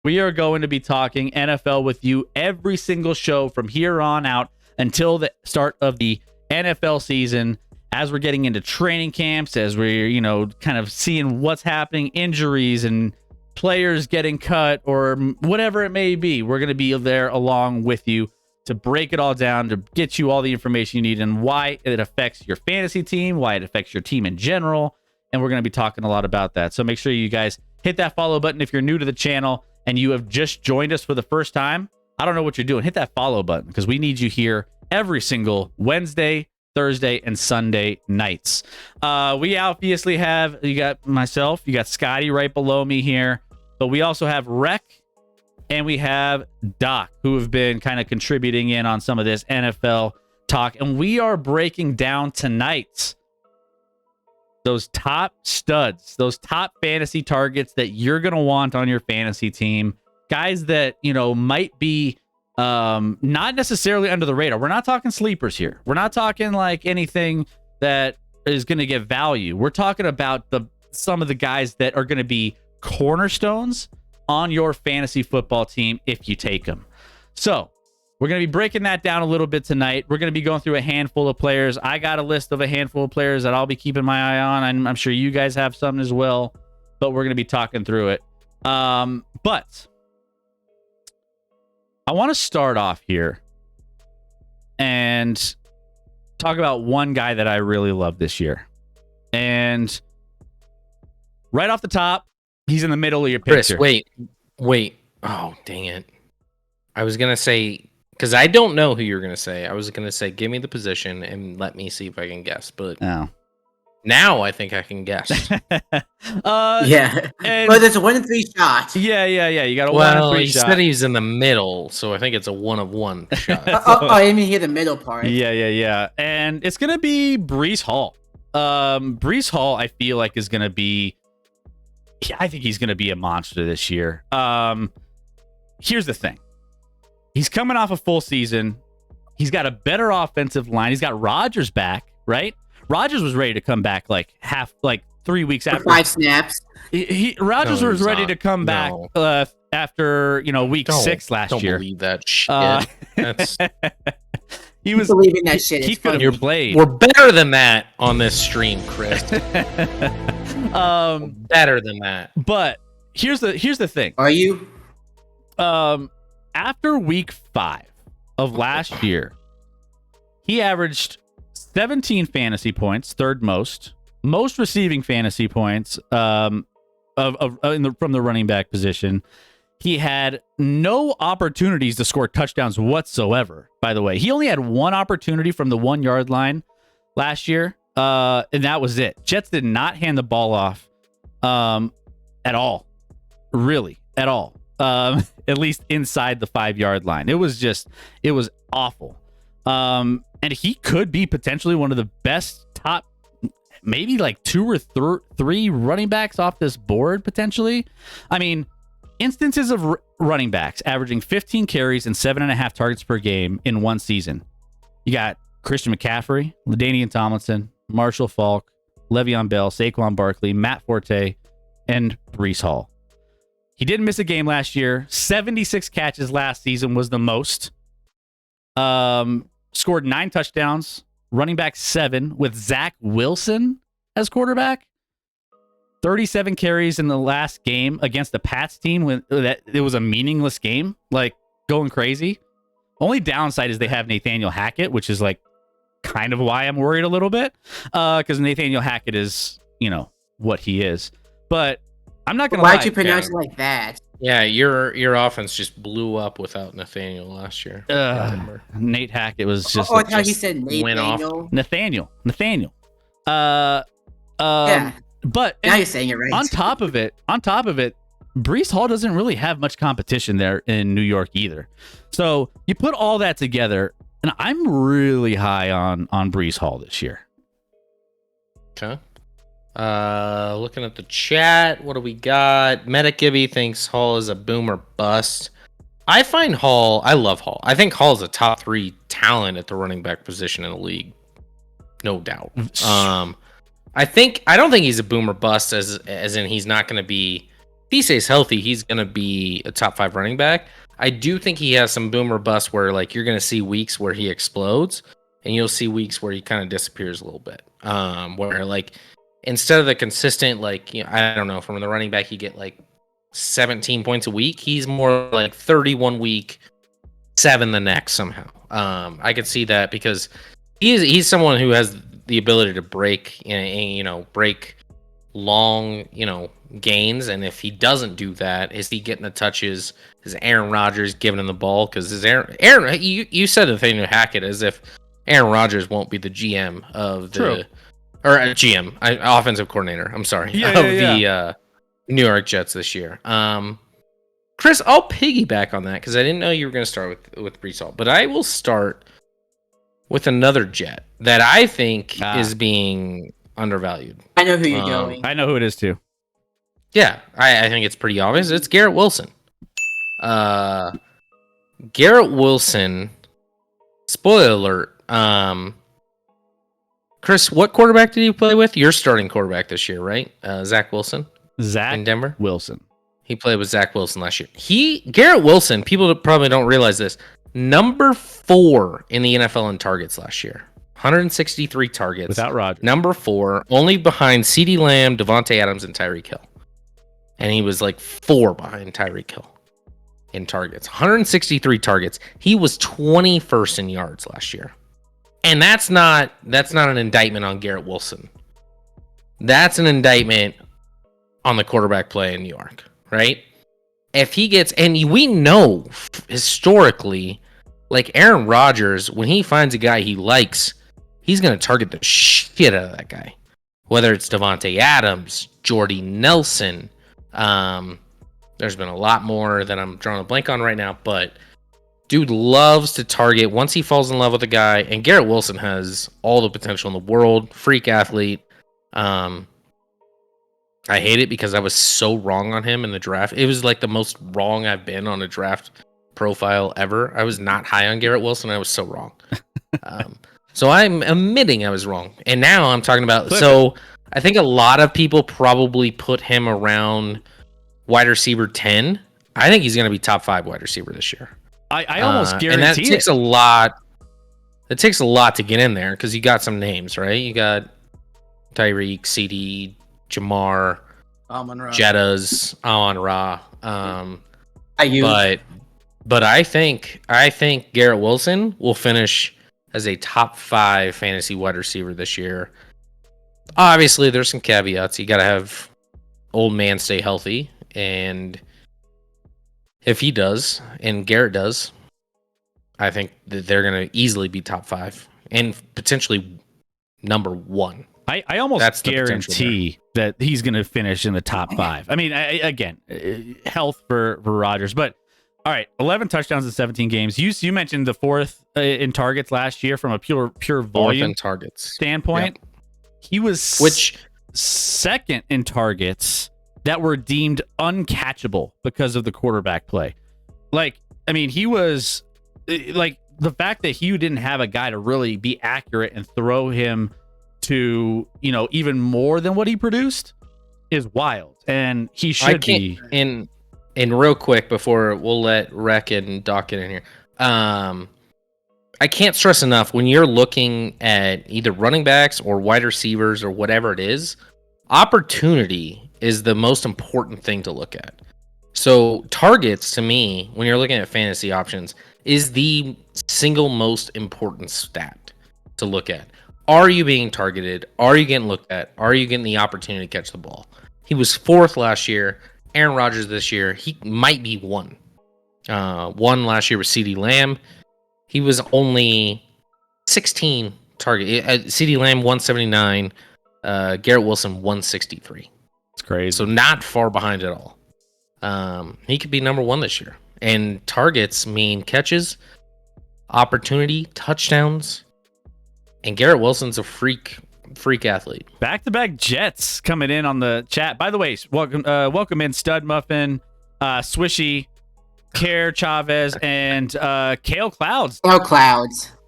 We are going to be talking NFL with you every single show from here on out until the start of the NFL season. As we're getting into training camps, as we're, kind of seeing what's happening, injuries and players getting cut or whatever it may be, we're going to be there along with you to break it all down, to get you all the information you need and why it affects your fantasy team, why it affects your team in general. And we're going to be talking a lot about that. So make sure you guys hit that follow button if you're new to the channel and you have just joined us for the first time. I don't know what you're doing. Hit that follow button because we need you here every single Wednesday, Thursday, and Sunday nights. We obviously have, you got myself, you got Scotty right below me here, but we also have Rec and we have Doc, who have been kind of contributing in on some of this NFL talk. And we are breaking down tonight those top studs, those top fantasy targets that you're going to want on your fantasy team. Guys that, might be not necessarily under the radar. We're not talking sleepers here. We're not talking like anything that is going to get value. We're talking about some of the guys that are going to be cornerstones on your fantasy football team if you take them. So we're going to be breaking that down a little bit tonight. We're going to be going through a handful of players. I got a list of a handful of players that I'll be keeping my eye on. I'm sure you guys have some as well, but we're going to be talking through it. But I want to start off here and talk about one guy that I really love this year. And right off the top, he's in the middle of your picture. Chris, wait. Oh, dang it. I was going to say, because I don't know who you're going to say. I was going to say, give me the position and let me see if I can guess. But now I think I can guess. Yeah. But there's a 1 in 3 shot. Yeah. You got a 1 in 3 shot. He said he's in the middle, so I think it's a 1 of 1 shot. I didn't hear the middle part. Yeah. And it's going to be Breece Hall. Breece Hall, I feel like, is going to be... I think he's going to be a monster this year. Here's the thing. He's coming off a full season. He's got a better offensive line. He's got Rodgers back, right? Rodgers was ready to come back 3 weeks after 5 snaps. Rodgers was ready to come back after week 6 last year. Don't believe that shit. He was believing that shit. He could have played. We're better than that on this stream, Chris. Better than that. But here's the thing. Are you? After week 5 of last year, he averaged 17 fantasy points, third most receiving fantasy points from the running back position. He had no opportunities to score touchdowns whatsoever, by the way. He only had one opportunity from the 1 yard line last year, and that was it. Jets did not hand the ball off at all. Really, at all. At least inside the 5 yard line. It was awful. And he could be potentially one of the best top, maybe like 2 or 3 running backs off this board, potentially. I mean, instances of running backs averaging 15 carries and 7.5 targets per game in one season. You got Christian McCaffrey, LaDainian Tomlinson, Marshall Faulk, Le'Veon Bell, Saquon Barkley, Matt Forte, and Breece Hall. He didn't miss a game last year. 76 catches last season was the most. Scored 9 touchdowns. Running back 7 with Zach Wilson as quarterback. 37 carries in the last game against the Pats team when it was a meaningless game, like going crazy. Only downside is they have Nathaniel Hackett, which is like kind of why I'm worried a little bit, because Nathaniel Hackett is, what he is. But I'm not gonna lie. Why'd you pronounce it like that? Yeah, your offense just blew up without Nathaniel last year. Nate Hackett was just. I thought he said Nathaniel. Nathaniel. Yeah. But now you're saying it right. On top of it, Breece Hall doesn't really have much competition there in New York either. So you put all that together, and I'm really high on Breece Hall this year. Okay. Looking at the chat, what do we got? Metagibby thinks Hall is a boom or bust. I love Hall. I think Hall is a top 3 talent at the running back position in the league. No doubt. I don't think he's a boom or bust as in he's not going to be he stays healthy, he's going to be a top 5 running back. I do think he has some boomer bust where like you're going to see weeks where he explodes, and you'll see weeks where he kind of disappears a little bit. Where like instead of the consistent, like, you know, I don't know, from the running back you get like 17 points a week, he's more like 31 week, 7 the next somehow. I could see that because he's someone who has the ability to break, you know, break long, you know, gains, and if he doesn't do that, is he getting the touches? Is Aaron Rodgers giving him the ball? Because is Aaron you said the thing to Hackett as if Aaron Rodgers won't be the GM of the GM, offensive coordinator. I'm sorry, the New York Jets this year. Chris, I'll piggyback on that because I didn't know you were going to start with Breece Hall, but I will start with another Jet that I think is being undervalued. I know who you're going. I know who it is too. Yeah, I think it's pretty obvious. It's Garrett Wilson. Garrett Wilson. Spoiler alert. Chris, what quarterback did you play with? Your starting quarterback this year, right? Zach Wilson. Zach in Denver. Wilson. He played with Zach Wilson last year. Garrett Wilson. People probably don't realize this. Number 4 in the NFL in targets last year. 163 targets without Rodgers. Number 4, only behind CeeDee Lamb, Devontae Adams, and Tyreek Hill. And he was like 4 behind Tyreek Hill in targets. 163 targets. He was 21st in yards last year. And that's not an indictment on Garrett Wilson. That's an indictment on the quarterback play in New York, right? If he gets, and we know historically, like Aaron Rodgers, when he finds a guy he likes, he's going to target the shit out of that guy. Whether it's Devontae Adams, Jordy Nelson, there's been a lot more that I'm drawing a blank on right now, but dude loves to target once he falls in love with a guy, and Garrett Wilson has all the potential in the world, freak athlete. I hate it because I was so wrong on him in the draft. It was like the most wrong I've been on a draft profile ever. I was not high on Garrett Wilson. I was so wrong. So I'm admitting I was wrong. And now I'm talking about, so I think a lot of people probably put him around wide receiver 10. I think he's going to be top 5 wide receiver this year. I almost guarantee and that takes a lot. It takes a lot to get in there because you got some names, right? You got Tyreek, CD, Jamar, Jettas, Amon-Ra. But I think Garrett Wilson will finish as a top 5 fantasy wide receiver this year. Obviously, there's some caveats. You got to have old man stay healthy, and if he does, and Garrett does, I think that they're going to easily be top 5 and potentially number 1. I almost guarantee that he's going to finish in the top 5. I mean, again, health for Rodgers, but all right, 11 touchdowns in 17 games. You mentioned the 4th in targets last year from a pure volume targets standpoint. Yep. He was 2nd in targets that were deemed uncatchable because of the quarterback play. Like, I mean, he was like the fact that he didn't have a guy to really be accurate and throw him to, you know, even more than what he produced is wild. And he should be. And real quick before we'll let Rec and Doc get in here. I can't stress enough when you're looking at either running backs or wide receivers or whatever it is, opportunity is the most important thing to look at. So targets, to me, when you're looking at fantasy options, is the single most important stat to look at. Are you being targeted? Are you getting looked at? Are you getting the opportunity to catch the ball? He was 4th last year. Aaron Rodgers this year, he might be 1. 1 last year with CeeDee Lamb. He was only 16 target. CeeDee Lamb 179. Garrett Wilson 163. It's crazy. So not far behind at all. He could be number 1 this year. And targets mean catches, opportunity, touchdowns. And Garrett Wilson's a freak athlete. Back-to-back Jets coming in on the chat. By the way, welcome in Stud Muffin, Swishy, Care Chavez, and Kale Clouds.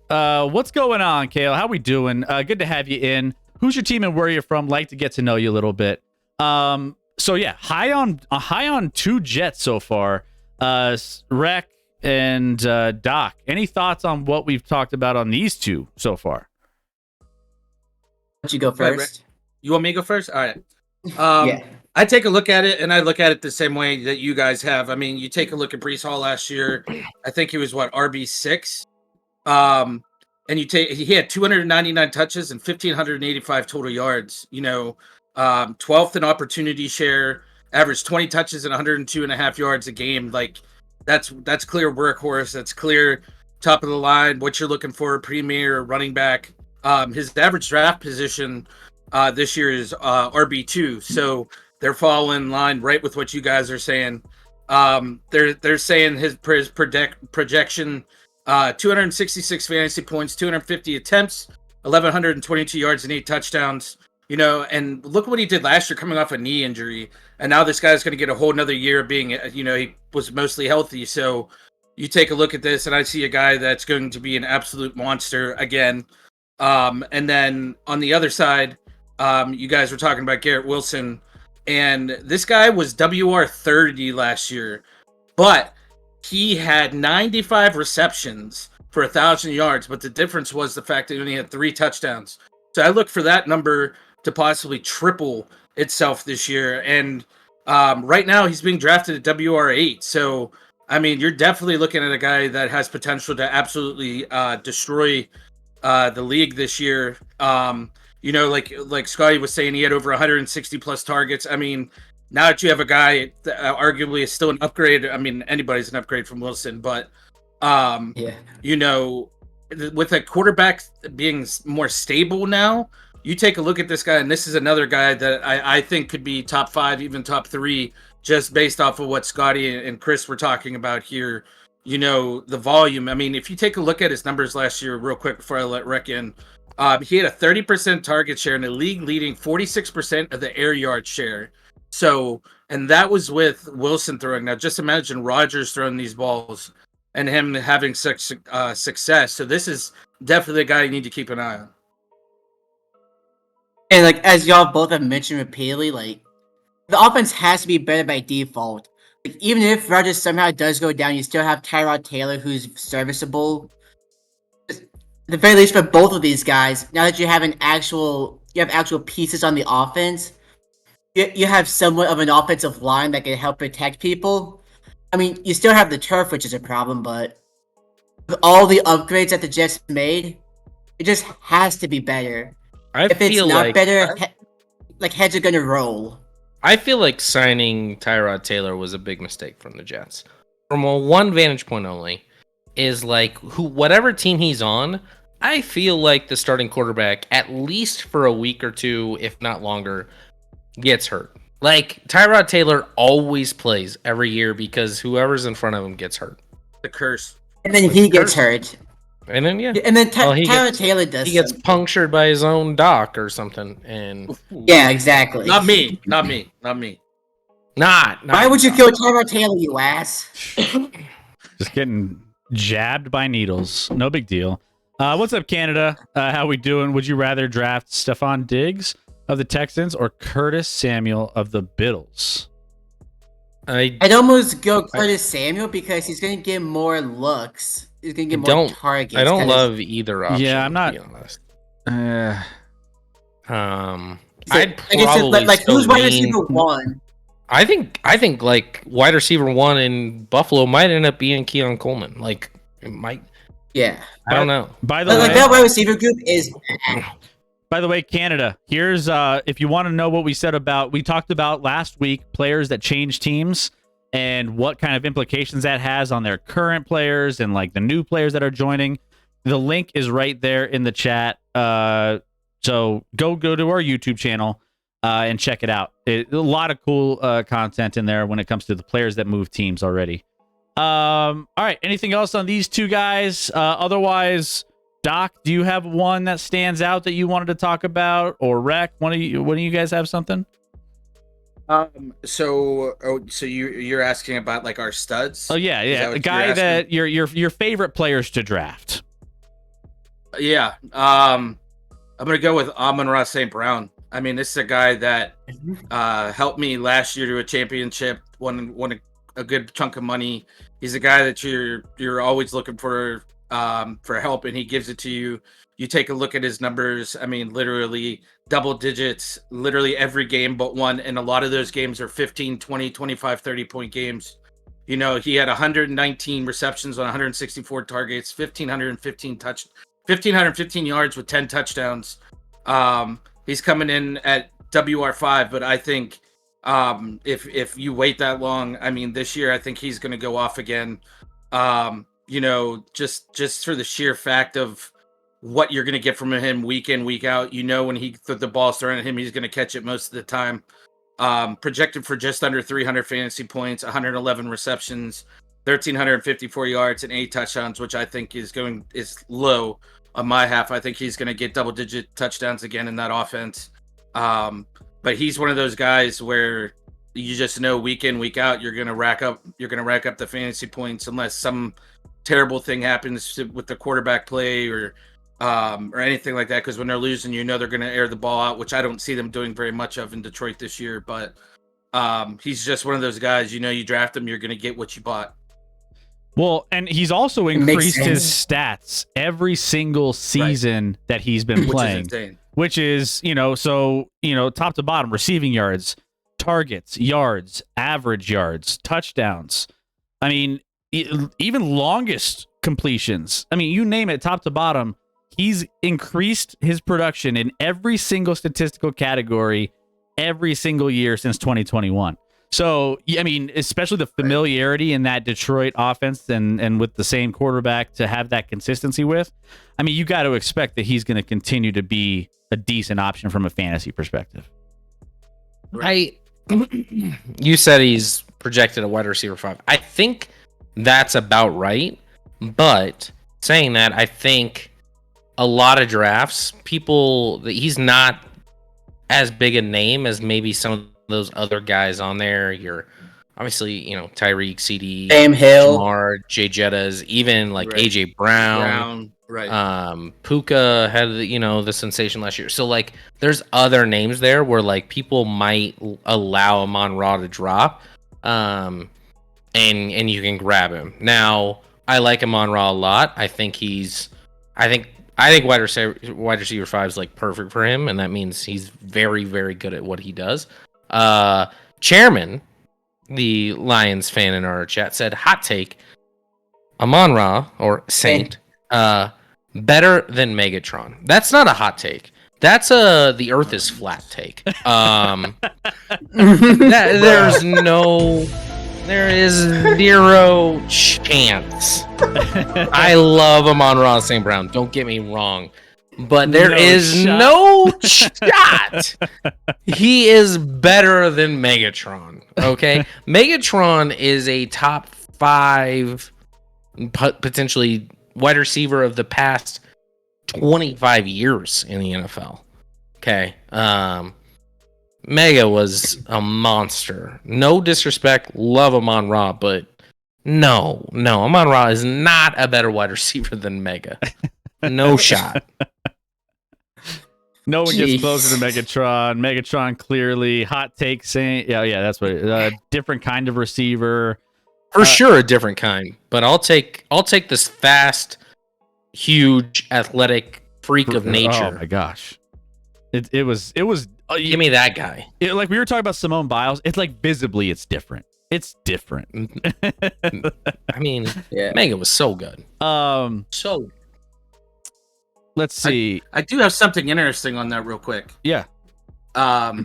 What's going on, Kale? How we doing? Good to have you in. Who's your team and where you're from? Like to get to know you a little bit. So yeah, high on two Jets so far. Rec and Doc. Any thoughts on what we've talked about on these two so far? Why don't you go first? You want me to go first? All right. Yeah. I take a look at it, and I look at it the same way that you guys have. I mean, you take a look at Brees Hall last year. I think he was RB6. And he had 299 touches and 1,585 total yards. 12th in opportunity share, averaged 20 touches and 102.5 yards a game. Like that's clear workhorse. That's clear top of the line. What you're looking for, premier running back. His average draft position this year is RB2. So they're falling in line right with what you guys are saying. They're saying his projection. 266 fantasy points, 250 attempts, 1,122 yards and 8 touchdowns. And look what he did last year coming off a knee injury. And now this guy's going to get a whole nother year of being, he was mostly healthy. So you take a look at this and I see a guy that's going to be an absolute monster again. And then on the other side, you guys were talking about Garrett Wilson. And this guy was WR30 last year. But he had 95 receptions for 1,000 yards, but the difference was the fact that he only had 3 touchdowns. So I look for that number to possibly triple itself this year. And right now he's being drafted at WR8. So, I mean, you're definitely looking at a guy that has potential to absolutely destroy the league this year. Like Scotty was saying, he had over 160 plus targets. I mean, now that you have a guy that arguably is still an upgrade, I mean, anybody's an upgrade from Wilson, but, with a quarterback being more stable now, you take a look at this guy, and this is another guy that I think could be top 5, even top 3, just based off of what Scotty and Chris were talking about here. The volume. I mean, if you take a look at his numbers last year real quick before I let Rec in, he had a 30% target share and a league leading 46% of the air yard share. So, and that was with Wilson throwing. Now, just imagine Rodgers throwing these balls and him having such success. So, this is definitely a guy you need to keep an eye on. And like as y'all both have mentioned repeatedly, like the offense has to be better by default. Like, even if Rodgers somehow does go down, you still have Tyrod Taylor, who's serviceable. At the very least, for both of these guys, now that you have actual pieces on the offense. You have somewhat of an offensive line that can help protect people. I mean, you still have the turf, which is a problem, but with all the upgrades that the Jets made, it just has to be better. If it's not better, heads are going to roll. I feel like signing Tyrod Taylor was a big mistake from the Jets. From one vantage point only, is like whatever team he's on, I feel like the starting quarterback, at least for a week or two, if not longer, gets hurt. Like Tyrod Taylor always plays every year because whoever's in front of him gets hurt. The curse. And then he gets hurt. And then Tyrod Taylor does. He gets punctured by his own doc or something. And yeah, exactly. Not me. Why would you kill Tyrod Taylor, you ass? Just getting jabbed by needles. No big deal. What's up, Canada? How we doing? Would you rather draft Stephon Diggs of the Texans or Curtis Samuel of the Bills? I'd almost go Curtis Samuel because he's going to get more looks. He's going to get more targets. I don't love either option. Yeah, I'm not. To be honest. I'd probably who's wide receiver 1? I think like wide receiver 1 in Buffalo might end up being Keon Coleman. Like it might. Yeah, I don't know. By the way, that wide receiver group is. By the way, Canada, here's if you want to know what we talked about last week, players that change teams and what kind of implications that has on their current players and like the new players that are joining. The link is right there in the chat. So go to our YouTube channel and check it out. A lot of cool content in there when it comes to the players that move teams already. All right. Anything else on these two guys? Otherwise, Doc, do you have one that stands out that you wanted to talk about, or Rec? One of you guys have something? So you're asking about like our studs? Oh yeah. The guy that your favorite players to draft. Yeah. I'm gonna go with Amon-Ra St. Brown. I mean, this is a guy that helped me last year to a championship, won a good chunk of money. He's a guy that you're always looking for help, and he gives it to you. You take a look at his numbers. I mean, literally double digits, literally every game but one. And a lot of those games are 15, 20, 25, 30-point games. You know, he had 119 receptions on 164 targets, 1,515 yards with 10 touchdowns. He's coming in at WR5, but I think if you wait that long, I mean, this year I think he's going to go off again. You know, just for the sheer fact of what you're going to get from him week in, week out. You know, when the ball's thrown at him, he's going to catch it most of the time. Projected for just under 300 fantasy points, 111 receptions, 1,354 yards, and 8 touchdowns, which I think is low on my half. I think he's going to get double-digit touchdowns again in that offense. But he's one of those guys where you just know week in, week out, you're going to rack up the fantasy points unless some terrible thing happens with the quarterback play or anything like that. Because when they're losing, you know they're going to air the ball out, which I don't see them doing very much of in Detroit this year. But he's just one of those guys. You know, you draft him, you're going to get what you bought. Well, and he's also increased his stats every single season that he's been playing, which is, top to bottom, receiving yards, targets, yards, average yards, touchdowns. I mean, even longest completions. I mean, you name it, top to bottom, he's increased his production in every single statistical category every single year since 2021. So, I mean, especially the familiarity in that Detroit offense and with the same quarterback to have that consistency with, I mean, you got to expect that he's going to continue to be a decent option from a fantasy perspective. You said he's projected a wide receiver 5. I think that's about right. But saying that, I think a lot of drafts, he's not as big a name as maybe some of those other guys on there. You're obviously, Tyreek, CD, Sam Hill, Jamar, Jay Jettas, even like AJ Brown. Right. Puka had the sensation last year. So like there's other names there where like people might allow Amon-Ra to drop. And you can grab him. Now, I like Amon-Ra a lot. I think wide receiver 5 is like perfect for him, and that means he's very, very good at what he does. Chairman, the Lions fan in our chat, said, hot take, Amon-Ra, or Saint, better than Megatron. That's not a hot take. That's the earth is flat take. There is zero chance. I love Amon-Ra St. Brown. Don't get me wrong. But there is no shot. He is better than Megatron. Okay? Megatron is a top 5, potentially wide receiver of the past 25 years in the NFL. Okay? Mega was a monster. No disrespect, love Amon-Ra, but no, Amon-Ra is not a better wide receiver than Mega. No shot. No one gets closer to Megatron. Megatron clearly hot take saying, yeah, that's what different kind of receiver. For sure, a different kind. But I'll take this fast, huge, athletic freak of nature. Oh my gosh, it was. Give me that guy. Like we were talking about Simone Biles. It's like visibly, it's different. It's different. I mean, Mega was so good. So let's see. I do have something interesting on that real quick. Yeah. I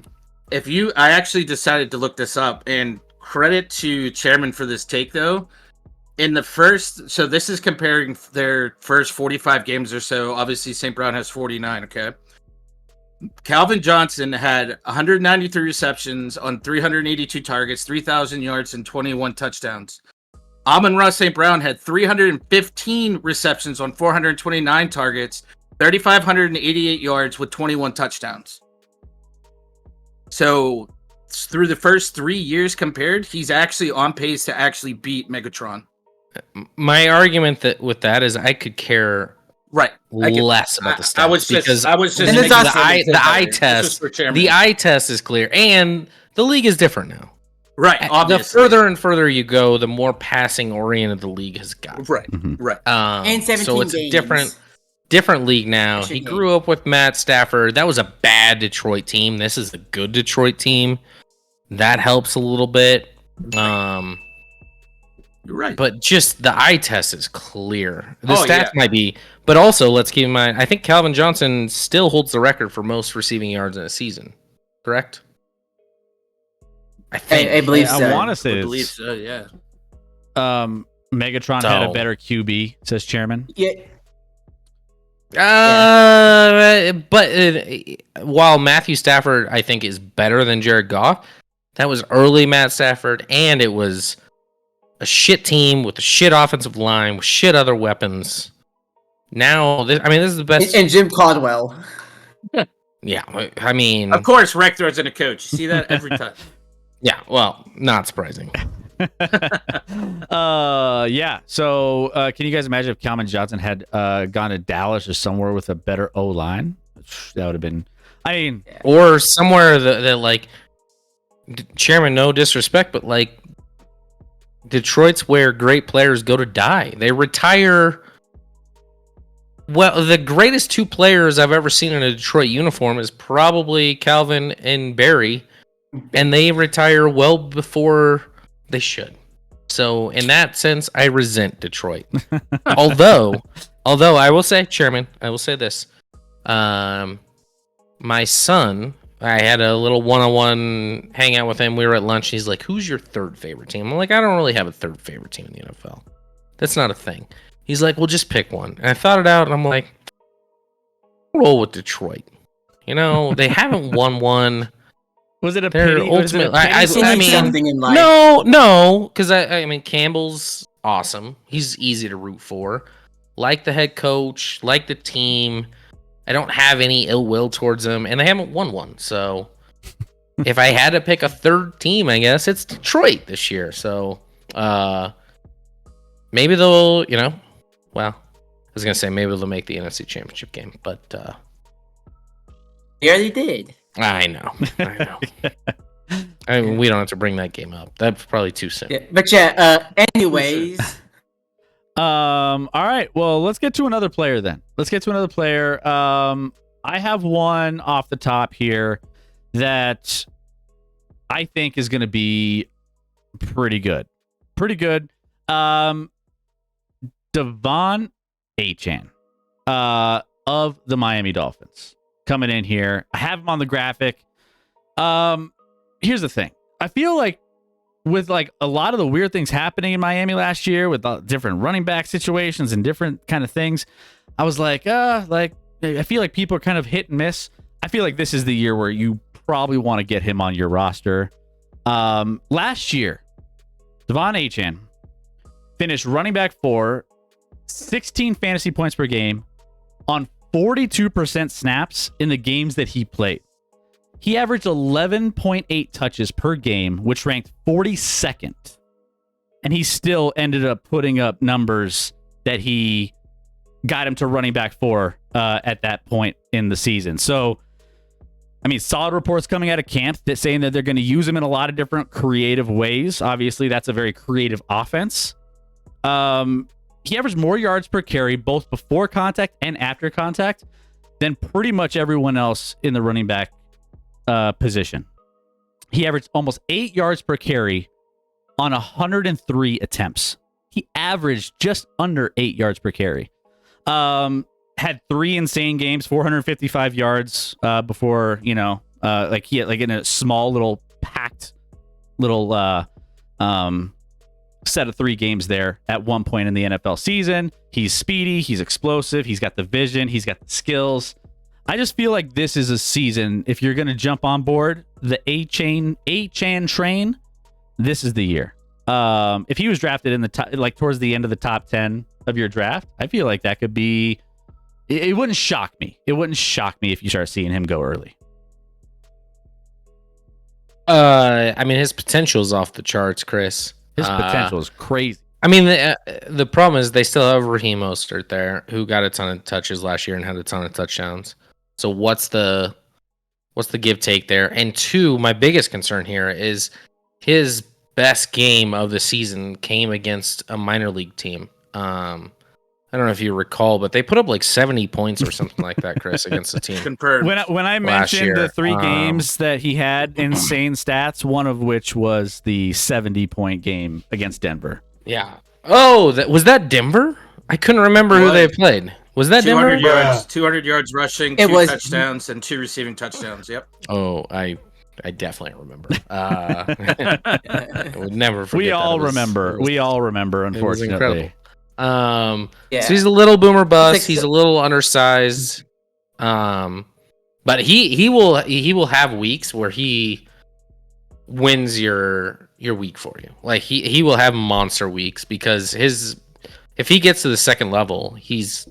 actually decided to look this up, and credit to Chairman for this take though. So this is comparing their first 45 games or so. Obviously, St. Brown has 49. Okay. Calvin Johnson had 193 receptions on 382 targets, 3,000 yards, and 21 touchdowns. Amon-Ra St. Brown had 315 receptions on 429 targets, 3,588 yards with 21 touchdowns. So through the first 3 years compared, he's actually on pace to actually beat Megatron. My argument with that is I could care Right. I get less that. about the stats I was just because And making it's also- the eye This was test. for Chairman. The eye test is clear, and the league is different now. Right. The Obviously. further and further you go, the more passing oriented the league has got. Right. Mhm. Right. And 17 so it's games. a different league now. Extra He game. grew up with Matt Stafford. That was a bad Detroit team. This is a good Detroit team. That helps a little bit. You're right. But just the eye test is clear. The Oh, stats yeah. might be, but also let's keep in mind, I think Calvin Johnson still holds the record for most receiving yards in a season. Correct? I think. I believe I so. want to say I believe it's, so. Yeah. Megatron had a So- better QB, says Chairman. Yeah, But while Matthew Stafford, I think, is better than Jared Goff, that was early Matt Stafford, and it was a shit team with a shit offensive line with shit other weapons. Now, this is the best. and Jim Caldwell. Yeah, I mean, Of course, Rector isn't a coach. You see that every time. yeah. Well, not surprising. Yeah. So, can you guys imagine if Calvin Johnson had gone to Dallas or somewhere with a better O line? That would have been. I mean, Or somewhere that like, Chairman, no disrespect, but like, Detroit's where great players go to die. They retire. Well, the greatest two players I've ever seen in a Detroit uniform is probably Calvin and Barry, and they retire well before they should. So, in that sense, I resent Detroit. although I will say, Chairman, I will say this: my son, I had a little one-on-one hangout with him. We were at lunch. He's like, "Who's your third favorite team?" I'm like, "I don't really have a third favorite team in the NFL. That's not a thing." He's like, "Well, just pick one." And I thought it out, and I'm like, roll with Detroit. You know, they haven't won one. was it a They're pity? Was it a ultimate- I- pity? You need mean, something in life. No, because I mean, Campbell's awesome. He's easy to root for. Like the head coach, like the team. I don't have any ill will towards them, and they haven't won one. So, if I had to pick a third team, I guess it's Detroit this year. So, maybe they'll, well, I was gonna say maybe they'll make the NFC Championship game, but They already did. I know. I mean, we don't have to bring that game up. That's probably too soon. Yeah, but yeah. Anyways, All right. Well, let's get to another player then. I have one off the top here that I think is going to be pretty good. Devon Achane of the Miami Dolphins coming in here. I have him on the graphic. Here's the thing. I feel like with like a lot of the weird things happening in Miami last year with different running back situations and different kind of things, I was like, I feel like people are kind of hit and miss. I feel like this is the year where you probably want to get him on your roster. Last year, Devon Achane finished running back 4, 16 fantasy points per game on 42% snaps in the games that he played. He averaged 11.8 touches per game, which ranked 42nd. And he still ended up putting up numbers that he got him to running back 4 at that point in the season. So, I mean, solid reports coming out of camp that saying that they're going to use him in a lot of different creative ways. Obviously, that's a very creative offense. He averaged more yards per carry, both before contact and after contact, than pretty much everyone else in the running back position. He averaged almost 8 yards per carry on 103 attempts. He averaged just under 8 yards per carry. Had 3 insane games, 455 yards before, he had like in a small little packed little set of 3 games there at one point in the NFL season. He's speedy, he's explosive, he's got the vision, he's got the skills. I just feel like this is a season, if you're going to jump on board the Achane train, this is the year. If he was drafted in the top, like towards the end of the top 10 of your draft, I feel like that could be, it wouldn't shock me. It wouldn't shock me if you start seeing him go early. I mean, his potential is off the charts, Chris. His potential is crazy. I mean, the problem is they still have Raheem Mostert there, who got a ton of touches last year and had a ton of touchdowns. So what's the give take there? And two, my biggest concern here is his best game of the season came against a minor league team. I don't know if you recall, but they put up like 70 points or something like that, Chris, against the team. Confirmed. When I mentioned the 3 games that he had insane stats, one of which was the 70-point game against Denver. Yeah. Oh, was that Denver? I couldn't remember who they played. Was that 200 Denver? yards, 200 yards rushing, 2 touchdowns, and 2 receiving touchdowns. Yep. Oh, I definitely remember. I would never forget. We all remember. Unfortunately. So he's a little boomer bust. He's a little undersized. But he will have weeks where he wins your week for you. Like he will have monster weeks because if he gets to the second level, he's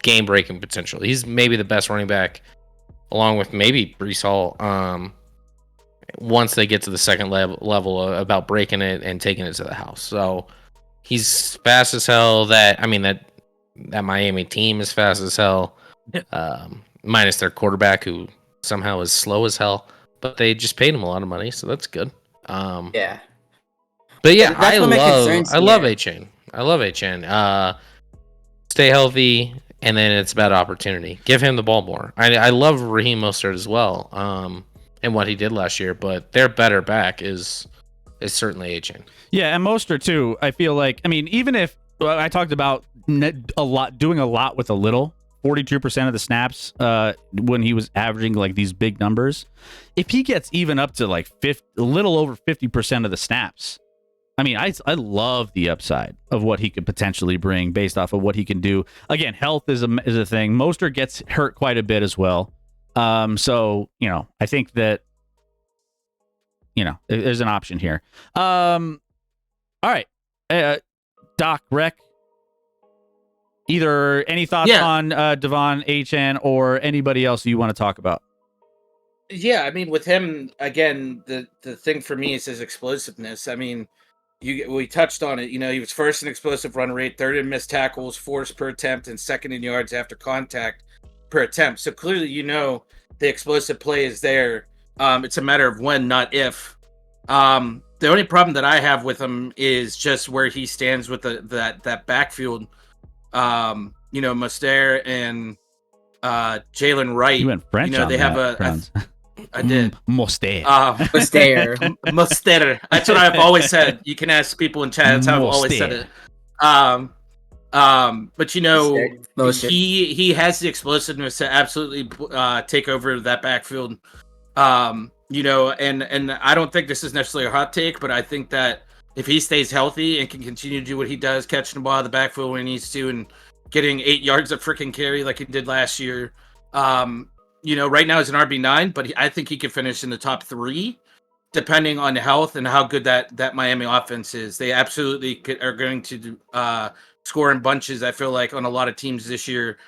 game breaking potential. He's maybe the best running back along with maybe Breece Hall. Once they get to the second level about breaking it and taking it to the house. So he's fast as hell. That Miami team is fast as hell. Minus their quarterback, who somehow is slow as hell. But they just paid him a lot of money, so that's good. Yeah. But yeah, I love A-Chain. I love A-Chain. Stay healthy, and then it's about opportunity. Give him the ball more. I love Raheem Mostert as well, and what he did last year. But their better back is certainly A-Chain. Yeah, and Mostert too. I feel like, I mean, even if I talked about doing a lot with a little, 42% of the snaps when he was averaging like these big numbers. If he gets even up to like a little over 50% of the snaps, I mean, I love the upside of what he could potentially bring based off of what he can do. Again, health is a thing. Mostert gets hurt quite a bit as well. So, I think that, there's an option here. All right. Doc, Rec, either any thoughts on Devon Achane or anybody else you want to talk about? Yeah, I mean, with him, again, the thing for me is his explosiveness. I mean, we touched on it. He was first in explosive run rate, third in missed tackles, forced per attempt, and second in yards after contact per attempt. So clearly, the explosive play is there. It's a matter of when, not if. The only problem that I have with him is just where he stands with that backfield. Mostert and Jalen Wright. You went French on they that, have I did. Mostert. Mostert. That's what I've always said. You can ask people in chat. That's how I've always said it. But he has the explosiveness to absolutely take over that backfield. And I don't think this is necessarily a hot take, but I think that if he stays healthy and can continue to do what he does, catching the ball out of the backfield when he needs to, and getting 8 yards of freaking carry like he did last year, right now he's an RB9, but I think he could finish in the top 3, depending on health and how good that Miami offense is. They absolutely are going to score in bunches, I feel like, on a lot of teams this year.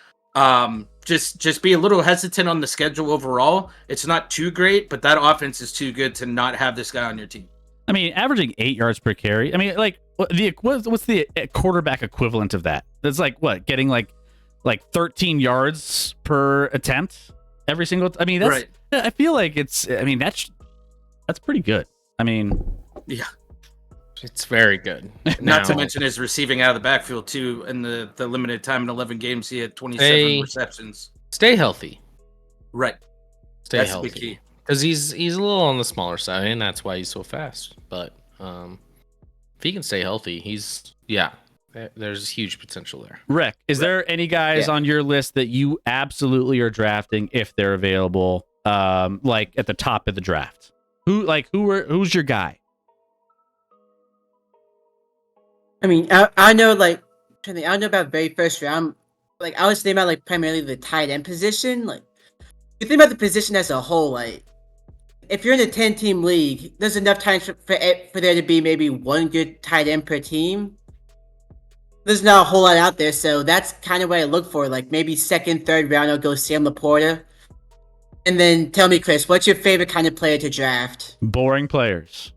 Just be a little hesitant on the schedule overall. It's not too great, but that offense is too good to not have this guy on your team. I mean, averaging 8 yards per carry. I mean, like, what's the quarterback equivalent of that? That's like what, getting like 13 yards per attempt every single. I mean, that's. Right. I feel like it's. I mean, that's pretty good. I mean, yeah, it's very good. Not to mention his receiving out of the backfield too. In the limited time in 11 games, he had 27 receptions. Stay healthy. Right. Stay healthy. The key. Because he's a little on the smaller side, and that's why he's so fast. But if he can stay healthy, there's huge potential there. Rick, is there any guys on your list that you absolutely are drafting if they're available, like at the top of the draft? Who's your guy? I mean, I know, like, I don't know about very first round. Like, I was thinking about, like, primarily the tight end position. Like, you think about the position as a whole, like, if you're in a 10-team league, there's enough time for there to be maybe one good tight end per team. There's not a whole lot out there, so that's kind of what I look for. Like, maybe second, third round, I'll go Sam Laporta. And then tell me, Chris, what's your favorite kind of player to draft? Boring players.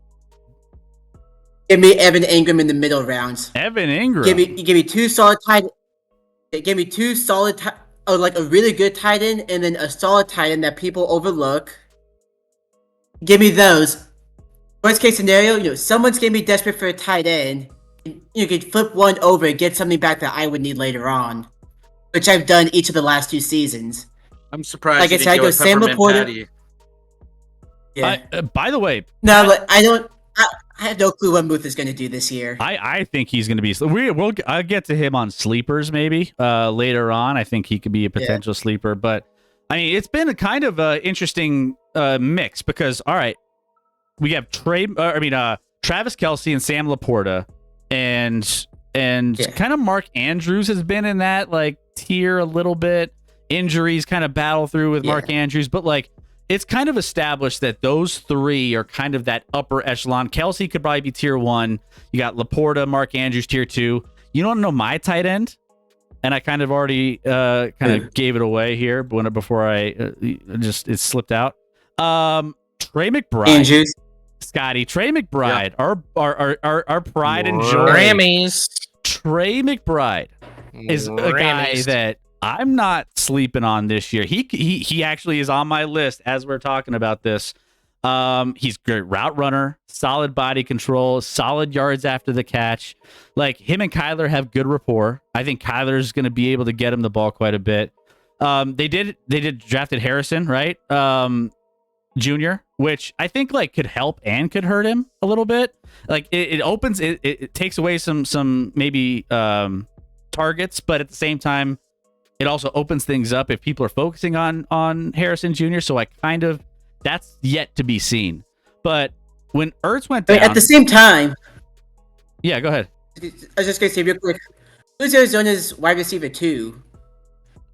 Give me Evan Ingram in the middle rounds. Evan Ingram. Give me two solid tight. Give me two solid, like a really good tight end, and then a solid tight end that people overlook. Give me those. Worst case scenario, someone's gonna be desperate for a tight end. You could flip one over and get something back that I would need later on, which I've done each of the last 2 seasons. I'm surprised. Like I said, I go Sam Laporta. Yeah. By the way, no, but I don't. I have no clue what Muth is going to do this year. I think he's going to be. I'll get to him on sleepers maybe later on. I think he could be a potential sleeper, but I mean, it's been a kind of interesting mix because all right, we have Travis Kelce and Sam Laporta, and kind of Mark Andrews has been in that like tier a little bit. Injuries kind of battle through with Mark Andrews, but like. It's kind of established that those 3 are kind of that upper echelon. Kelce could probably be tier 1. You got Laporta, Mark Andrews, tier 2. You don't know my tight end? And I kind of already gave it away here before it slipped out. Trey McBride. Andrews. Scotty. Trey McBride. Our pride and joy. Grammys. Trey McBride is a guy that I'm not sleeping on this year. He actually is on my list as we're talking about this. He's a great route runner, solid body control, solid yards after the catch. Like him and Kyler have good rapport. I think Kyler's going to be able to get him the ball quite a bit. They drafted Harrison, right? Junior, which I think like could help and could hurt him a little bit. Like it takes away some maybe targets, but at the same time, it also opens things up if people are focusing on Harrison Jr. So that's yet to be seen. But when Ertz went down, at the same time, yeah, go ahead. I was just gonna say real quick, who's Arizona's wide receiver 2?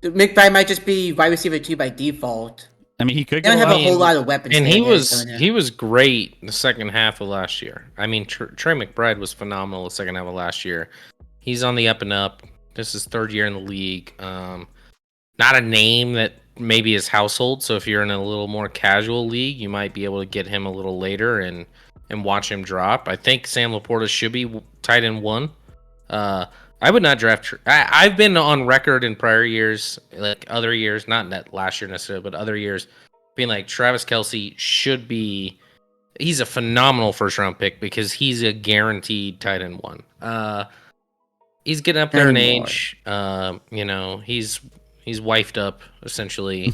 McBride might just be wide receiver 2 by default. I mean, he could. They don't have a whole lot of weapons. And he was great the second half of last year. I mean, Trey McBride was phenomenal the second half of last year. He's on the up and up. This is 3rd year in the league. Not a name that maybe is household. So if you're in a little more casual league, you might be able to get him a little later and watch him drop. I think Sam Laporta should be tight end 1. I would not draft. I've been on record in prior years, like other years, not last year necessarily, but other years, being like Travis Kelce should be. He's a phenomenal 1st round pick because he's a guaranteed tight end 1. He's getting up there in age. He's wifed up essentially.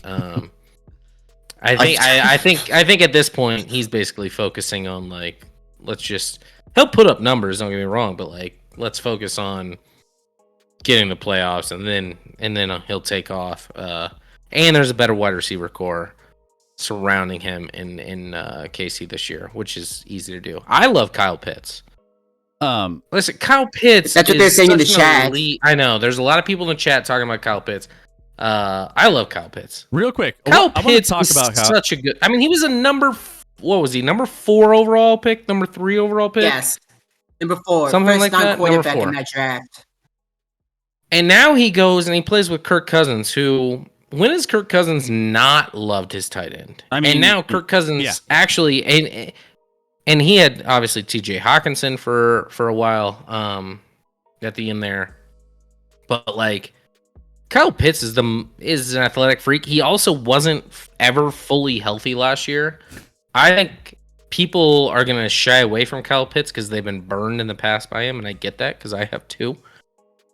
I think at this point he's basically focusing on like he'll put up numbers. Don't get me wrong, but like let's focus on getting the playoffs and then he'll take off. And there's a better wide receiver core surrounding him in KC this year, which is easy to do. I love Kyle Pitts. Listen, Kyle Pitts. That's what they're saying in the chat. I know. There's a lot of people in the chat talking about Kyle Pitts. I love Kyle Pitts. Real quick, Kyle Pitts talk about such a good. I mean, he was a number 4 overall pick, number 3 overall pick. Yes, number 4, something like that. Number 4 in that draft. And now he goes and he plays with Kirk Cousins, who. When has Kirk Cousins not loved his tight end? I mean, and now Kirk Cousins actually, and he had obviously T.J. Hawkinson for a while at the end there, but like Kyle Pitts is an athletic freak. He also wasn't ever fully healthy last year. I think people are gonna shy away from Kyle Pitts because they've been burned in the past by him, and I get that because I have too.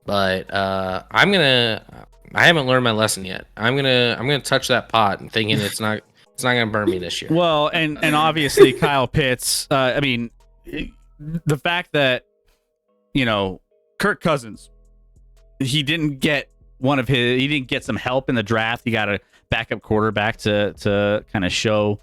But I haven't learned my lesson yet. I'm gonna touch that pot and thinking it's not gonna burn me this year. Well, and obviously Kyle Pitts. I mean, the fact that Kirk Cousins, he didn't get some help in the draft. He got a backup quarterback to kind of show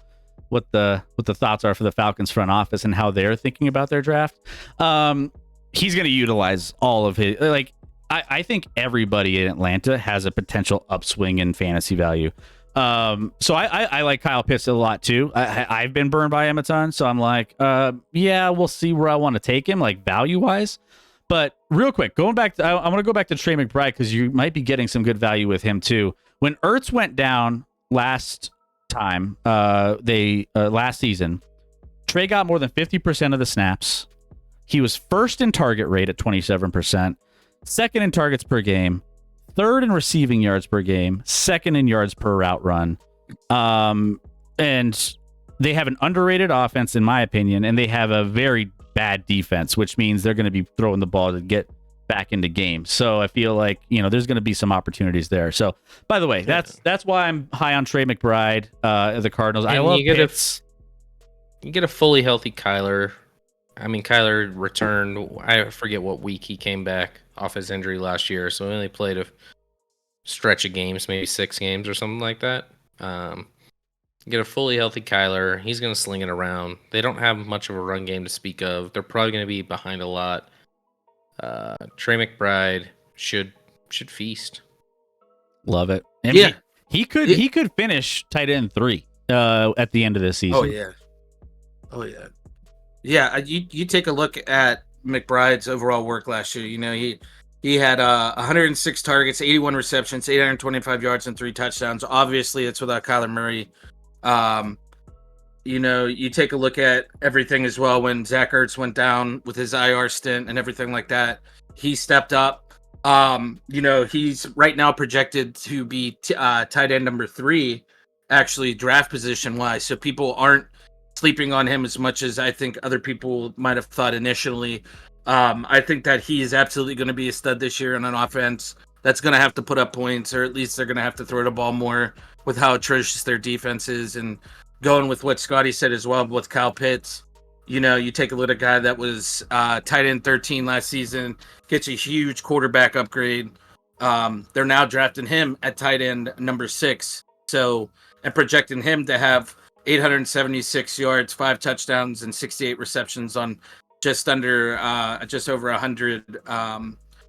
what the thoughts are for the Falcons front office and how they're thinking about their draft. He's gonna utilize all of his like. I think everybody in Atlanta has a potential upswing in fantasy value. So I like Kyle Pitts a lot too. I've been burned by him a ton, so I'm like, we'll see where I want to take him, like value wise. But real quick, going back, I want to go back to Trey McBride because you might be getting some good value with him too. When Ertz went down last time, last season, Trey got more than 50% of the snaps. he was first in target rate at 27%, second in targets per game, third in receiving yards per game, second in yards per route run. And they have an underrated offense, in my opinion, and they have a very bad defense, which means they're going to be throwing the ball to get back into games. So I feel like, there's going to be some opportunities there. So, by the way, that's why I'm high on Trey McBride, the Cardinals. And I love Pitts. You get a fully healthy Kyler. I mean, Kyler returned. I forget what week he came back off his injury last year, so he only played a stretch of games, maybe 6 games or something like that. Get a fully healthy Kyler. He's going to sling it around. They don't have much of a run game to speak of. They're probably going to be behind a lot. Trey McBride should feast. Love it. And Yeah. he could finish tight end 3 at the end of this season. Oh yeah. Yeah, you take a look at McBride's overall work last year. He had 106 targets, 81 receptions, 825 yards, and 3 touchdowns. Obviously, it's without Kyler Murray. You take a look at everything as well. When Zach Ertz went down with his IR stint and everything like that, he stepped up. He's right now projected to be tight end number 3, actually draft position wise. So people aren't sleeping on him as much as I think other people might have thought initially. I think that he is absolutely going to be a stud this year on an offense that's going to have to put up points, or at least they're going to have to throw the ball more with how atrocious their defense is. And going with what Scotty said as well with Kyle Pitts, you take a look at a guy that was tight end 13 last season, gets a huge quarterback upgrade. They're now drafting him at tight end number 6. So, and projecting him to have 876 yards, 5 touchdowns, and 68 receptions on just over 100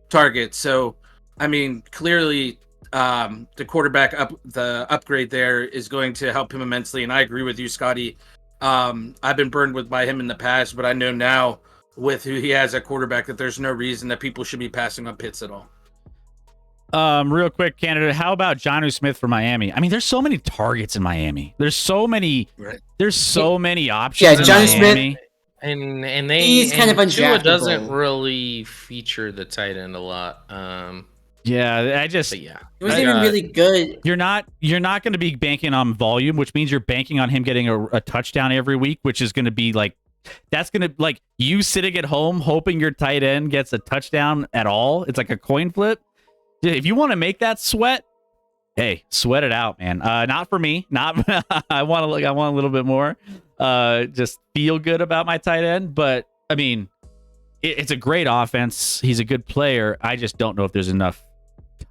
targets. So, I mean, clearly the quarterback the upgrade there is going to help him immensely. And I agree with you, Scotty. I've been burned by him in the past, but I know now with who he has at quarterback that there's no reason that people should be passing on Pitts at all. Real quick, Canada, how about Jonnu Smith for Miami? I mean, there's so many targets in Miami. There's so many. Right. There's so many options. Yeah, Jonnu Miami. Smith. And He's kind of Tua undraftable. doesn't really feature the tight end a lot. Yeah, But yeah, He wasn't even really good. You're not going to be banking on volume, which means you're banking on him getting a touchdown every week, which is going to be that's going to you sitting at home hoping your tight end gets a touchdown at all. It's like a coin flip. If you want to make that sweat, hey, sweat it out, man. Not for me. Not I want a little bit more. Just feel good about my tight end, but I mean, it's a great offense. He's a good player. I just don't know if there's enough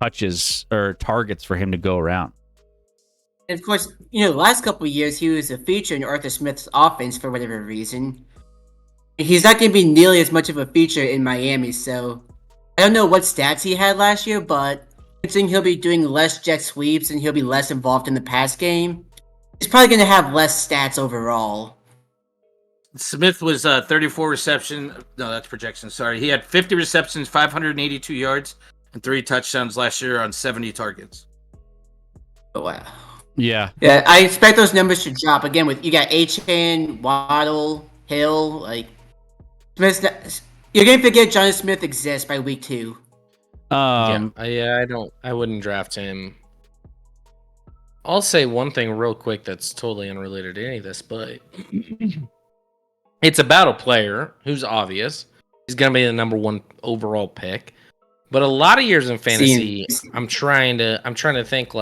touches or targets for him to go around. And of course, the last couple of years he was a feature in Arthur Smith's offense for whatever reason. He's not going to be nearly as much of a feature in Miami, so I don't know what stats he had last year, but considering he'll be doing less jet sweeps and he'll be less involved in the pass game, he's probably going to have less stats overall. Smith was 34 reception. No, that's projection. Sorry. He had 50 receptions, 582 yards, and 3 touchdowns last year on 70 targets. Oh, wow. Yeah. Yeah, I expect those numbers to drop again. With you got Achane, Waddle, Hill, Smith. You're gonna forget Jonnu Smith exists by week 2. I wouldn't draft him. I'll say one thing real quick that's totally unrelated to any of this, but it's about a player who's obvious. He's gonna be the number 1 overall pick. But a lot of years in fantasy, I'm trying to think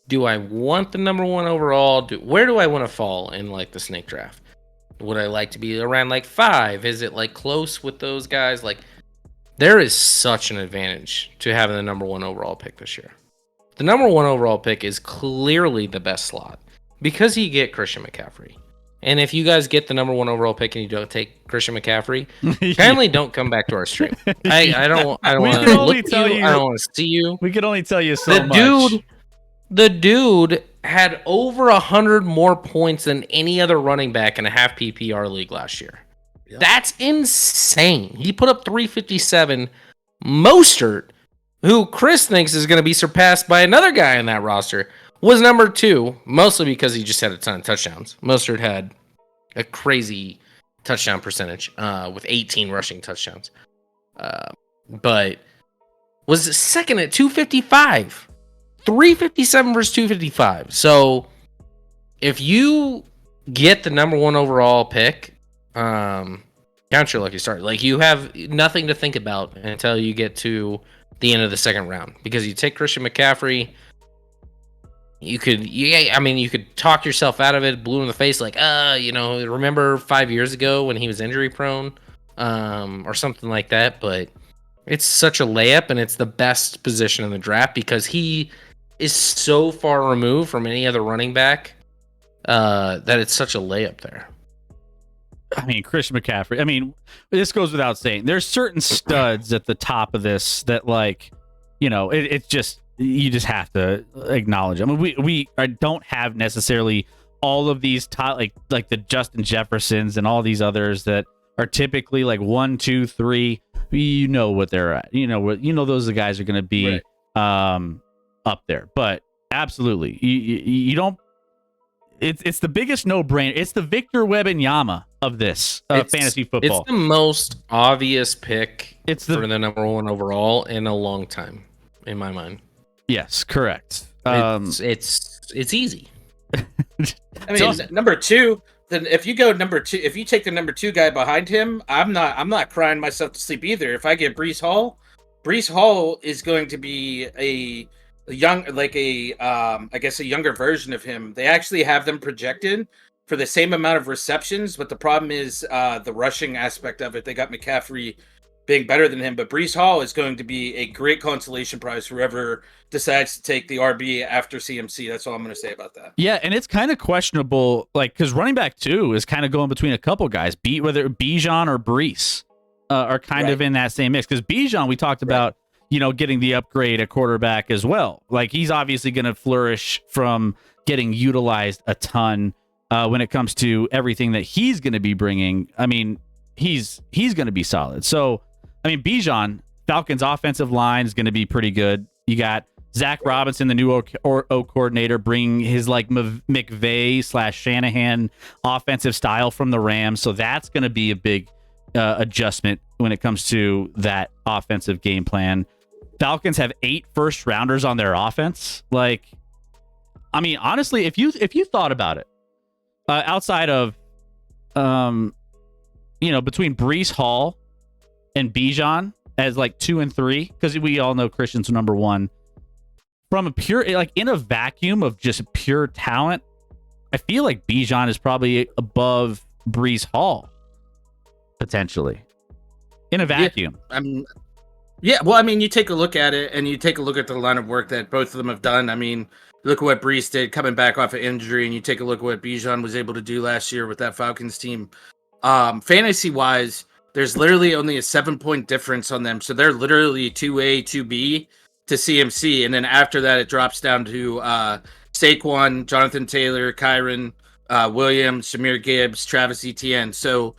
do I want the number 1 overall? Where do I want to fall in the snake draft? Would I like to be around 5? Is it close with those guys? There is such an advantage to having the number 1 overall pick this year. The number 1 overall pick is clearly the best slot because you get Christian McCaffrey. And if you guys get the number 1 overall pick and you don't take Christian McCaffrey, apparently don't come back to our stream. I don't want to look at you. I don't want to see you. We can only tell you so much. The dude had over 100 more points than any other running back in a half PPR league last year. Yep. That's insane. He put up 357. Mostert, who Chris thinks is going to be surpassed by another guy in that roster, was number 2, mostly because he just had a ton of touchdowns. Mostert had a crazy touchdown percentage with 18 rushing touchdowns. But was second at 255. 357 versus 255. So if you get the number 1 overall pick, count your lucky start. Like, you have nothing to think about until you get to the end of the second round, because you take Christian McCaffrey. You could talk yourself out of it, blue in the face, like, remember 5 years ago when he was injury prone, or something like that. But it's such a layup, and it's the best position in the draft because he is so far removed from any other running back that it's such a layup there. I mean, Christian McCaffrey. I mean, this goes without saying. There's certain studs at the top of this that, like, it's just, you just have to acknowledge. I mean, we don't have necessarily all of these top, like the Justin Jeffersons and all these others that are typically like 1, 2, 3. You know what they're at. Those guys are going to be up there. But absolutely, you don't. It's the biggest no-brainer. It's the Victor Wembanyama of this fantasy football. It's the most obvious pick for the number 1 overall in a long time, in my mind. Yes, correct. It's easy. I mean, number 2. Then if you go number 2, if you take the number 2 guy behind him, I'm not crying myself to sleep either. If I get Breece Hall is going to be a younger version of him. They actually have them projected for the same amount of receptions, but the problem is the rushing aspect of it. They got McCaffrey being better than him, but Breece Hall is going to be a great consolation prize for whoever decides to take the RB after CMC. That's all I'm going to say about that. Yeah, and it's kind of questionable, like, because running back 2 is kind of going between a couple guys, whether Bijan or Breece are kind of in that same mix. Because Bijan, we talked about, getting the upgrade at quarterback as well. Like, he's obviously going to flourish from getting utilized a ton when it comes to everything that he's going to be bringing. I mean, he's going to be solid. So, I mean, Bijan, Falcons' offensive line is going to be pretty good. You got Zach Robinson, the new O coordinator, bringing his like McVay/Shanahan offensive style from the Rams. So that's going to be a big adjustment when it comes to that offensive game plan. Falcons have 8 first rounders on their offense. Like, I mean, honestly, if you thought about it, outside of, between Breece Hall and Bijan as like 2 and 3, because we all know Christian's number 1. From a pure, like, in a vacuum of just pure talent, I feel like Bijan is probably above Breece Hall, potentially, in a vacuum. Well, I mean, you take a look at it, and you take a look at the line of work that both of them have done. I mean, look at what Breece did coming back off of injury, and you take a look at what Bijan was able to do last year with that Falcons team. Fantasy-wise, there's literally only a 7-point difference on them, so they're literally 2A, 2B to CMC, and then after that, it drops down to Saquon, Jonathan Taylor, Kyron Williams, Jahmyr Gibbs, Travis Etienne. So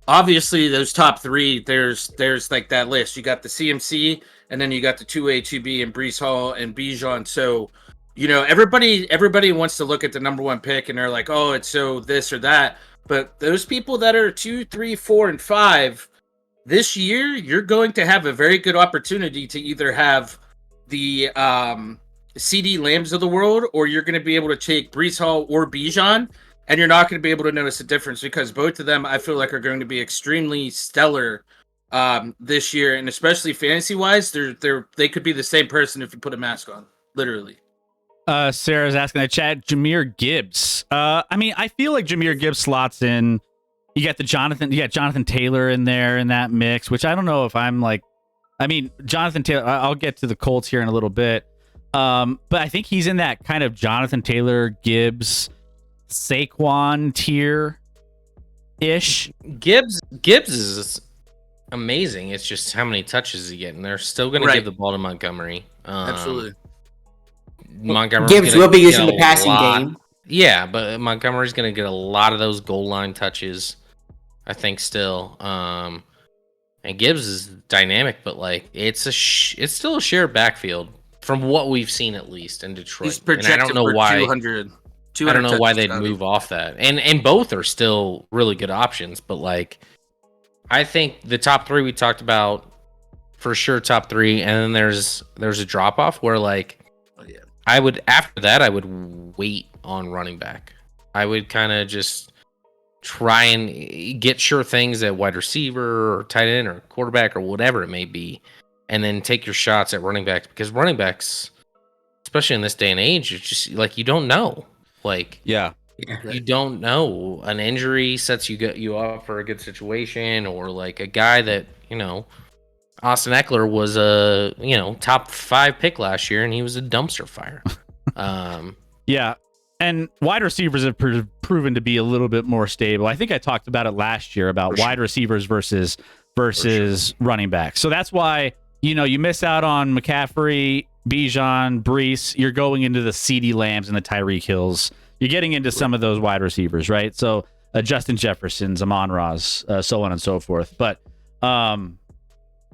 obviously, those top 3, there's like that list. You got the CMC, and then you got the 2A, 2B, and Breece Hall and Bijan. So, everybody wants to look at the number 1 pick, and they're like, oh, it's so this or that. But those people that are 2, 3, 4, and 5 this year, you're going to have a very good opportunity to either have the CD Lambs of the world, or you're going to be able to take Breece Hall or Bijan, and you're not going to be able to notice the difference, because both of them, I feel like, are going to be extremely stellar this year, and especially fantasy wise, they could be the same person if you put a mask on, literally. Sarah's asking in the chat, Jahmyr Gibbs. I mean, I feel like Jahmyr Gibbs slots in. You got Jonathan Taylor in there in that mix, which I don't know if I'm like. I mean, Jonathan Taylor, I'll get to the Colts here in a little bit. But I think he's in that kind of Jonathan Taylor, Gibbs, Saquon tier-ish. Gibbs is amazing. It's just how many touches he get, and they're still going to give the ball to Montgomery. Absolutely. Gibbs will be using the passing game. Yeah, but Montgomery's going to get a lot of those goal line touches, I think, still. And Gibbs is dynamic, but like it's still a shared backfield from what we've seen, at least in Detroit. He's projected, and I don't know why. 200. I don't know why touches, they'd Scotty. move off that. And both are still really good options, but like I think the top 3 we talked about for sure, top 3, and then there's a drop off where like Oh, yeah. I would wait on running back. I would kind of just try and get sure things at wide receiver or tight end or quarterback or whatever it may be, and then take your shots at running backs, because running backs, especially in this day and age, it's just like you don't know. Like Yeah. you don't know. An injury sets you up for a good situation, or like a guy that, Austin Eckler was a, top 5 pick last year and he was a dumpster fire. Yeah. And wide receivers have proven to be a little bit more stable. I think I talked about it last year about wide receivers versus running backs. So that's why, you miss out on McCaffrey, Bijan, Brees. You're going into the CeeDee Lambs and the Tyreek Hills. You're getting into some of those wide receivers, right? So Justin Jefferson's, Amon-Ra's, so on and so forth. But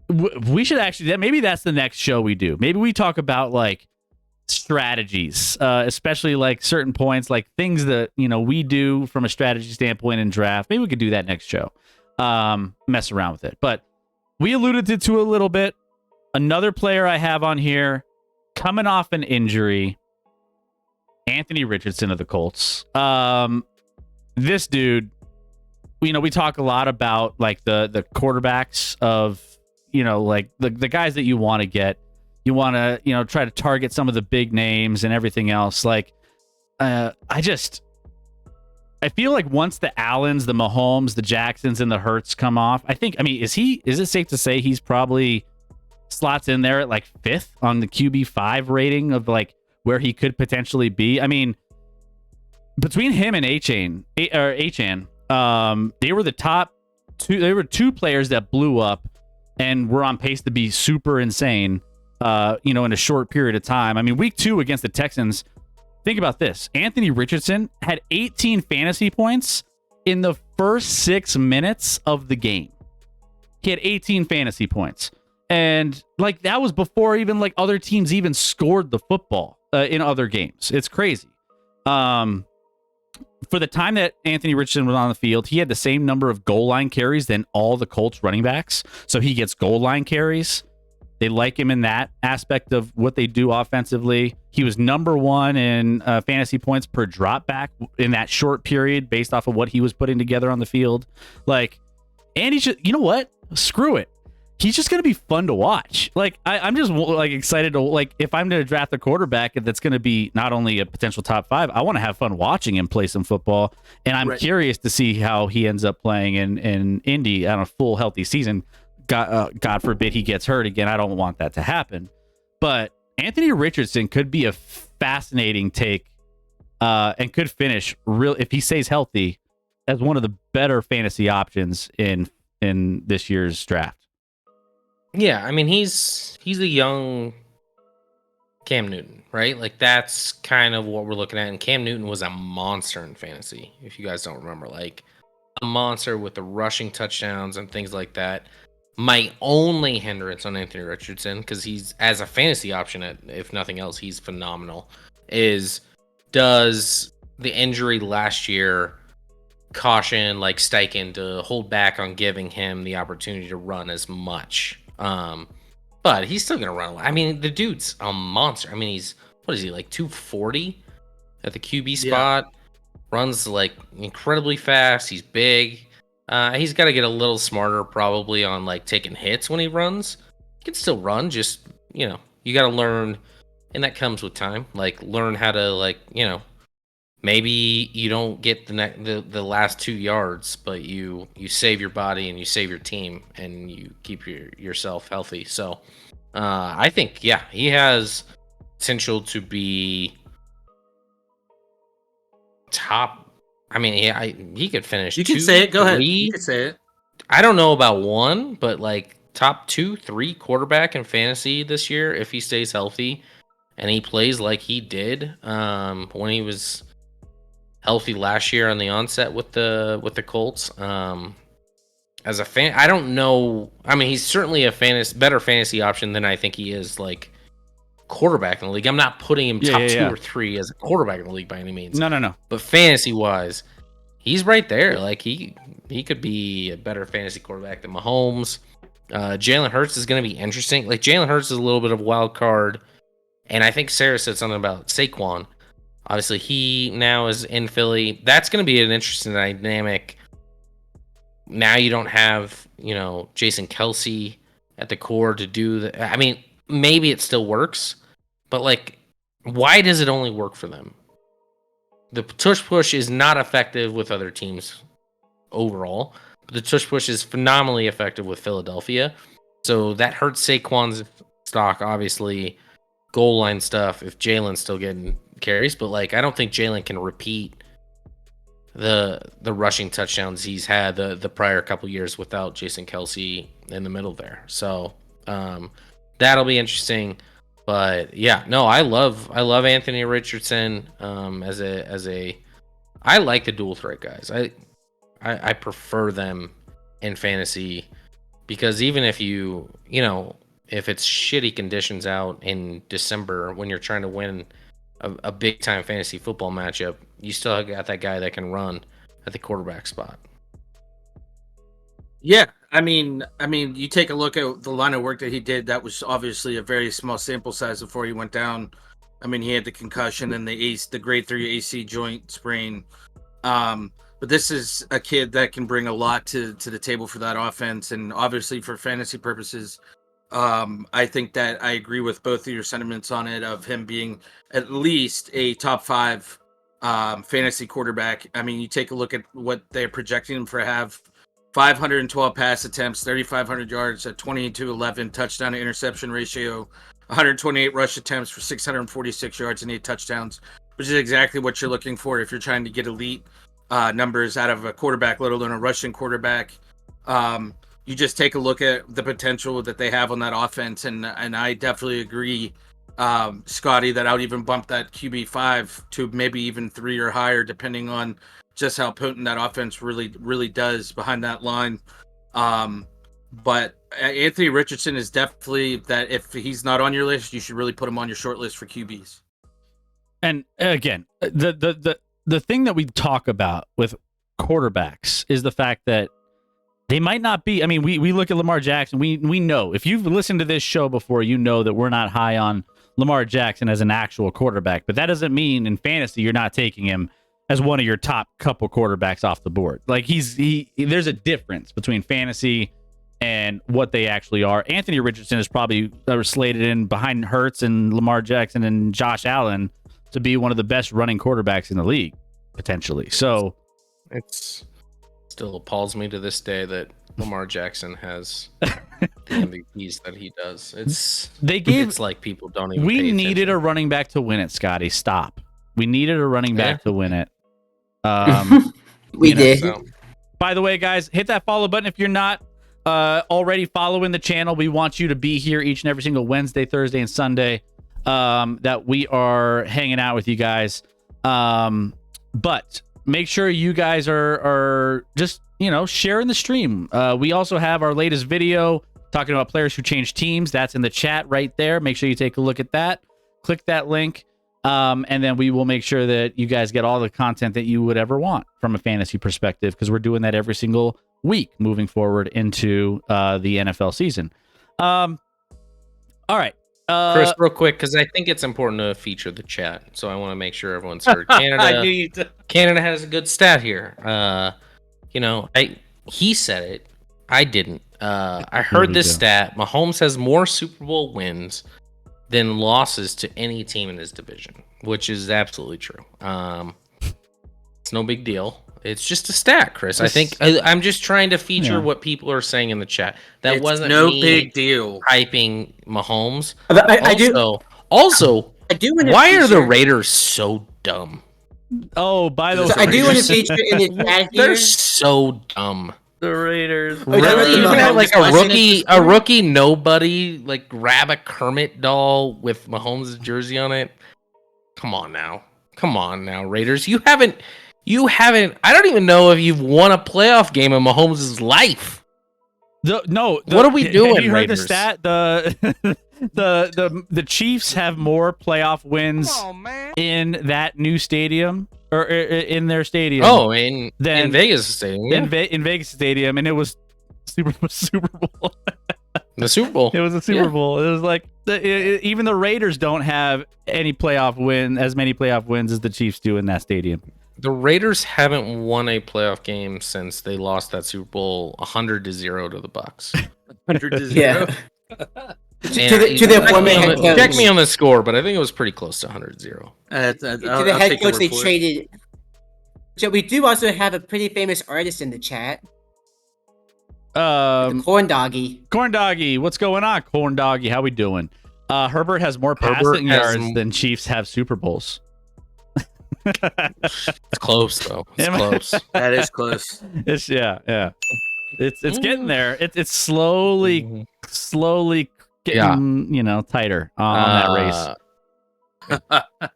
we should actually, maybe that's the next show we do. Maybe we talk about like strategies, especially like certain points, like things that we do from a strategy standpoint in draft. Maybe we could do that next show. Mess around with it. But we alluded to a little bit. Another player I have on here coming off an injury, Anthony Richardson of the Colts. This dude, we talk a lot about like the quarterbacks of like the guys that you want to get. You want to, try to target some of the big names and everything else. Like, I feel like once the Allens, the Mahomes, the Jacksons, and the Hurts come off, is it safe to say he's probably slots in there at like 5th on the QB5 rating of like where he could potentially be? I mean, between him and Achane, they were the top 2. They were 2 players that blew up and were on pace to be super insane. In a short period of time. I mean, week 2 against the Texans, think about this. Anthony Richardson had 18 fantasy points in the first 6 minutes of the game. He had 18 fantasy points. And like that was before even like other teams even scored the football in other games. It's crazy. For the time that Anthony Richardson was on the field, he had the same number of goal line carries than all the Colts running backs. So he gets goal line carries. They like him in that aspect of what they do offensively. He was number 1 in fantasy points per drop back in that short period based off of what he was putting together on the field. Like, and he's just, you know what? Screw it. He's just going to be fun to watch. Like, I'm just like excited to, like, if I'm going to draft a quarterback that's going to be not only a potential top 5, I want to have fun watching him play some football. And I'm curious to see how he ends up playing in Indy on a full healthy season. God forbid he gets hurt again. I don't want that to happen. But Anthony Richardson could be a fascinating take and could finish if he stays healthy as one of the better fantasy options in this year's draft. Yeah, I mean he's a young Cam Newton, right? Like that's kind of what we're looking at. And Cam Newton was a monster in fantasy, if you guys don't remember, like a monster with the rushing touchdowns and things like that. My only hindrance on Anthony Richardson, because he's as a fantasy option, if nothing else, he's phenomenal, does the injury last year caution like Steichen to hold back on giving him the opportunity to run as much? But he's still gonna run. I mean, the dude's a monster. I mean, what is he, like 240 at the QB spot? Runs like incredibly fast. He's big. He's got to get a little smarter probably on like taking hits when he runs. He can still run, just you got to learn, and that comes with time. Like learn how to maybe you don't get the last 2 yards, but you save your body and you save your team and you keep yourself healthy. So I think he has potential to be top. I mean, he could finish. You can say it. Go ahead. You can say it. I don't know about 1, but like top 2, 3 quarterback in fantasy this year if he stays healthy and he plays like he did when he was healthy last year on the onset with the Colts. As a fan, I don't know. I mean, he's certainly a better fantasy option than I think he is like quarterback in the league. I'm not putting him Yeah, top yeah, 2 yeah. or 3 as a quarterback in the league by any means. No. But fantasy wise, he's right there. Like he could be a better fantasy quarterback than Mahomes. Jalen Hurts is going to be interesting. Like Jalen Hurts is a little bit of a wild card, and I think Sarah said something about Saquon. Obviously, he now is in Philly. That's going to be an interesting dynamic. Now you don't have, Jason Kelsey at the core to do the. I mean, maybe it still works, but like, why does it only work for them? The tush push is not effective with other teams overall. But the tush push is phenomenally effective with Philadelphia. So that hurts Saquon's stock, obviously. Goal line stuff if Jalen's still getting carries, but like I don't think Jalen can repeat the rushing touchdowns he's had the prior couple years without Jason Kelsey in the middle there. So that'll be interesting. But yeah, no, I love Anthony Richardson as a I like the dual threat guys. I prefer them in fantasy because even if if it's shitty conditions out in December when you're trying to win a big time fantasy football matchup, you still got that guy that can run at the quarterback spot. Yeah, I mean, you take a look at the line of work that he did. That was obviously a very small sample size before he went down. I mean, he had the concussion and the grade 3 AC joint sprain. But this is a kid that can bring a lot to the table for that offense, and obviously for fantasy purposes. I think that I agree with both of your sentiments on it of him being at least a top 5 fantasy quarterback. I mean, you take a look at what they're projecting him for have 512 pass attempts, 3,500 yards, a 20-11 touchdown to interception ratio, 128 rush attempts for 646 yards and 8 touchdowns, which is exactly what you're looking for if you're trying to get elite numbers out of a quarterback, let alone a rushing quarterback. You just take a look at the potential that they have on that offense, and I definitely agree, Scotty, that I would even bump that QB5 to maybe even 3 or higher, depending on just how potent that offense really does behind that line. But Anthony Richardson is definitely that. If he's not on your list, you should really put him on your short list for QBs. And again, the thing that we talk about with quarterbacks is the fact that they might not be. I mean, we look at Lamar Jackson. We know, if you've listened to this show before, you know that we're not high on Lamar Jackson as an actual quarterback. But that doesn't mean in fantasy you're not taking him as one of your top couple quarterbacks off the board. Like there's a difference between fantasy and what they actually are. Anthony Richardson is probably slated in behind Hurts and Lamar Jackson and Josh Allen to be one of the best running quarterbacks in the league, potentially. So it's still appalls me to this day that Lamar Jackson has the MVPs that he does. It's like people don't even. We needed a running back to win it, Scotty. Stop. We needed a running back to win it. We did. So. By the way, guys, hit that follow button if you're not already following the channel. We want you to be here each and every single Wednesday, Thursday, and Sunday that we are hanging out with you guys. But make sure you guys are just, sharing the stream. We also have our latest video talking about players who change teams. That's in the chat right there. Make sure you take a look at that. Click that link. And then we will make sure that you guys get all the content that you would ever want from a fantasy perspective, because we're doing that every single week moving forward into the NFL season. All right. Chris, real quick, because I think it's important to feature the chat, so I want to make sure everyone's heard. Canada has a good stat here. He said it. I didn't. I heard this stat. Mahomes has more Super Bowl wins than losses to any team in his division, which is absolutely true. It's no big deal. It's just a stat, Chris. I think I'm just trying to feature what people are saying in the chat. That wasn't no me big deal hyping Mahomes. I do. Also, I do want to why are the feature- Raiders so dumb? Oh, by the way, I do want to feature in the chat here. They're so dumb. the Raiders. Really? You You had like Mahomes a rookie nobody like grab a Kermit doll with Mahomes' jersey on it. Come on now, Raiders. You haven't. I don't even know if you've won a playoff game in Mahomes' life. What are we doing, Have you heard the Raiders? stat? The Chiefs have more playoff wins in that new stadium or in their stadium. Oh, in Vegas Stadium. Yeah. In Vegas Stadium, and it was Super Bowl. The Super Bowl. It was a Super Bowl. It was like even the Raiders don't have as many playoff wins as the Chiefs do in that stadium. The Raiders haven't won a playoff game since they lost that Super Bowl 100-0 to the Bucks. 100-0. Yeah. To their former head coach. Check me on the score, but I think it was pretty close to 100-0. To the head coach, they traded. So we do also have a pretty famous artist in the chat. The Corn Doggy. Corn Doggy, what's going on, Corn Doggy? How we doing? Herbert has more passing yards than Chiefs have Super Bowls. It's close though. It's close. That is close. It's It's getting there. It's slowly getting tighter on that race.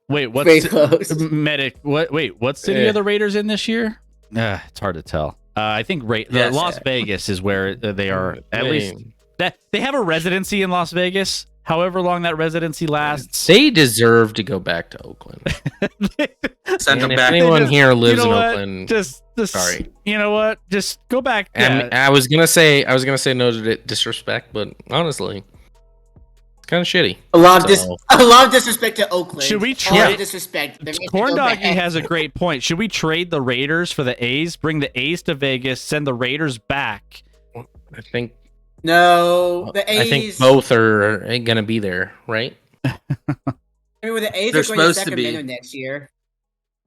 Wait, what's Very close. Medic? What city are the Raiders in this year? It's hard to tell. I think Las Vegas is where they are. At least that they have a residency in Las Vegas. However long that residency lasts, they deserve to go back to Oakland. Send them if back. anyone here lives in Oakland, just sorry. You know what? Just go back. I was gonna say no to disrespect, but honestly, it's kind of shitty. A lot of disrespect to Oakland. Should we A lot of trade? disrespect. Corn Doggy has a great point. Should we trade the Raiders for the A's? Bring the A's to Vegas. Send the Raiders back. I think. No, the A's. I think both ain't gonna be there, right? I mean, the A's They're are going to supposed to Sacramento be. next year.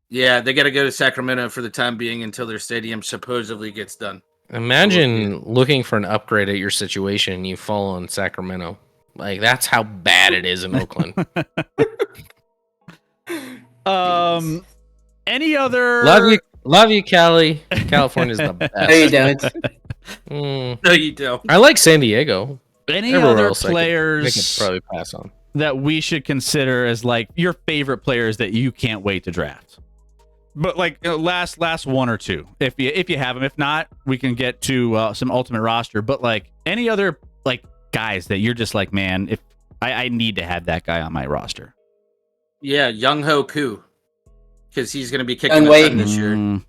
Yeah, they got to go to Sacramento for the time being until their stadium supposedly gets done. Imagine looking for an upgrade at your situation. You fall on Sacramento. Like that's how bad it is in Oakland. Any other? Love you, Cali. California's the best. No, you don't. No, you don't. I like San Diego. Any Everywhere other else players I could probably pass on that we should consider as like your favorite players that you can't wait to draft? But like last one or two, if you have them. If not, we can get to some ultimate roster. But like any other like guys that you're just like, man, if I need to have that guy on my roster. Yeah, Young Ho Koo, because he's going to be kicking the sun this year.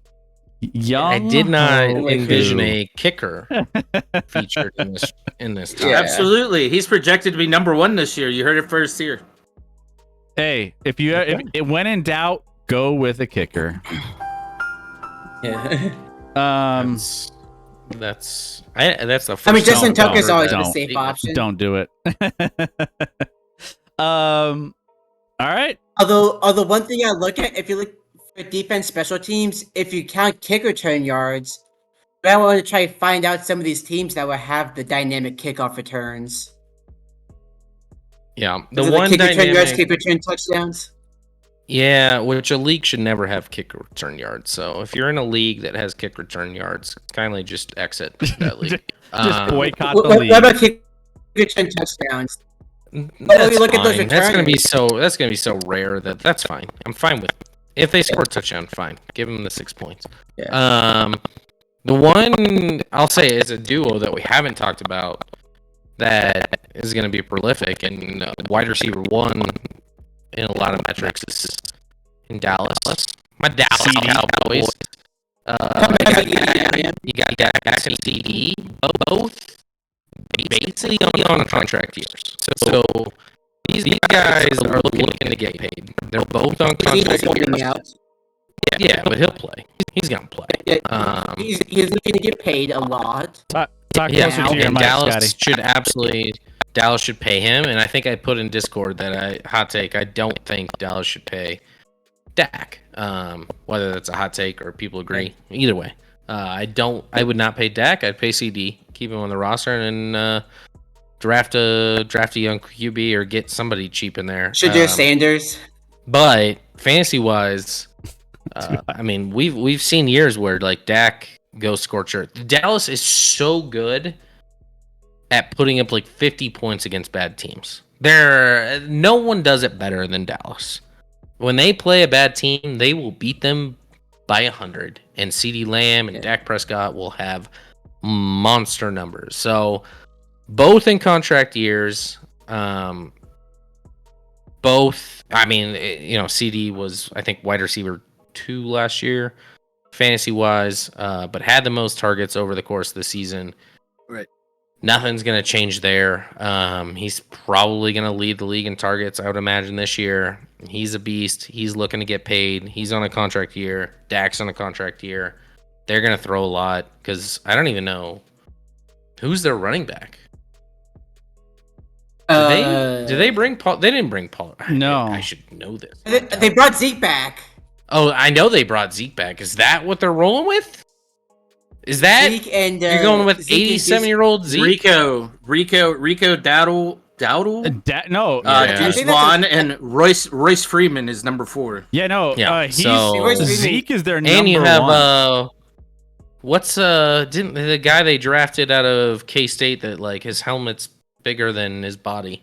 I did not envision a kicker featured in this time. Yeah. Absolutely, he's projected to be #1 this year. You heard it first here. Hey, if when in doubt, go with a kicker. Yeah. That's the first. I mean, Justin Don't- Tucker's always been a don't. safe option. Don't do it. All right. Although one thing I look at, if you look for defense special teams, if you count kick return yards, I want to try to find out some of these teams that will have the dynamic kickoff returns. Yeah, The kick return yards, kick return touchdowns. Yeah, which a league should never have kick return yards. So if you're in a league that has kick return yards, kindly just exit that league. Just boycott the What league. about kick return touchdowns? That's look at those fine. That's gonna be returns. that's gonna be so rare that's fine. I'm fine with it. If they score a touchdown, fine. Give them the 6 points. Yeah. The one I'll say is a duo that we haven't talked about that is going to be prolific and wide receiver 1 in a lot of metrics is in Dallas. My Dallas CD. Cowboys. You got Dak and CD, both basically on contract years. So these guys are looking to get paid. They're both on He's contract holding me years. out. Yeah, but he'll play. He's gonna play. Yeah, he's looking to get paid a lot. Talk Yeah, closer to your and mic, Dallas Scotty. Dallas should pay him, and I think I put in Discord that hot take. I don't think Dallas should pay Dak. Whether that's a hot take or people agree, either way, I would not pay Dak. I'd pay CD, keep him on the roster, and draft a young QB or get somebody cheap in there. Should do Sanders. But fantasy wise, I mean, we've seen years where like Dak goes scorched earth. Dallas is so good at putting up like 50 points against bad teams. No one does it better than Dallas. When they play a bad team, they will beat them by 100. And CeeDee Lamb and Dak Prescott will have monster numbers. So both in contract years. Both. I mean, CD was I think wide receiver 2 last year, fantasy wise, but had the most targets over the course of the season. Right. Nothing's going to change there. He's probably going to lead the league in targets, I would imagine, this year. He's a beast. He's looking to get paid. He's on a contract year. Dak's on a contract year. They're going to throw a lot because I don't even know who's their running back. Did they bring Paul? They didn't bring Paul. No. I should know this. They brought Zeke back. Oh, I know they brought Zeke back. Is that what they're rolling with? Is that Zeke and you're going with 87-year-old Zeke? Rico Dowdle, No. Deuce Vaughn, and Royce Freeman is number 4. Yeah, no. Yeah, Zeke is their number and you have one. what's didn't the guy they drafted out of K-State that like his helmet's bigger than his body,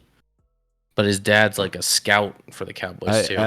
but his dad's like a scout for the Cowboys too.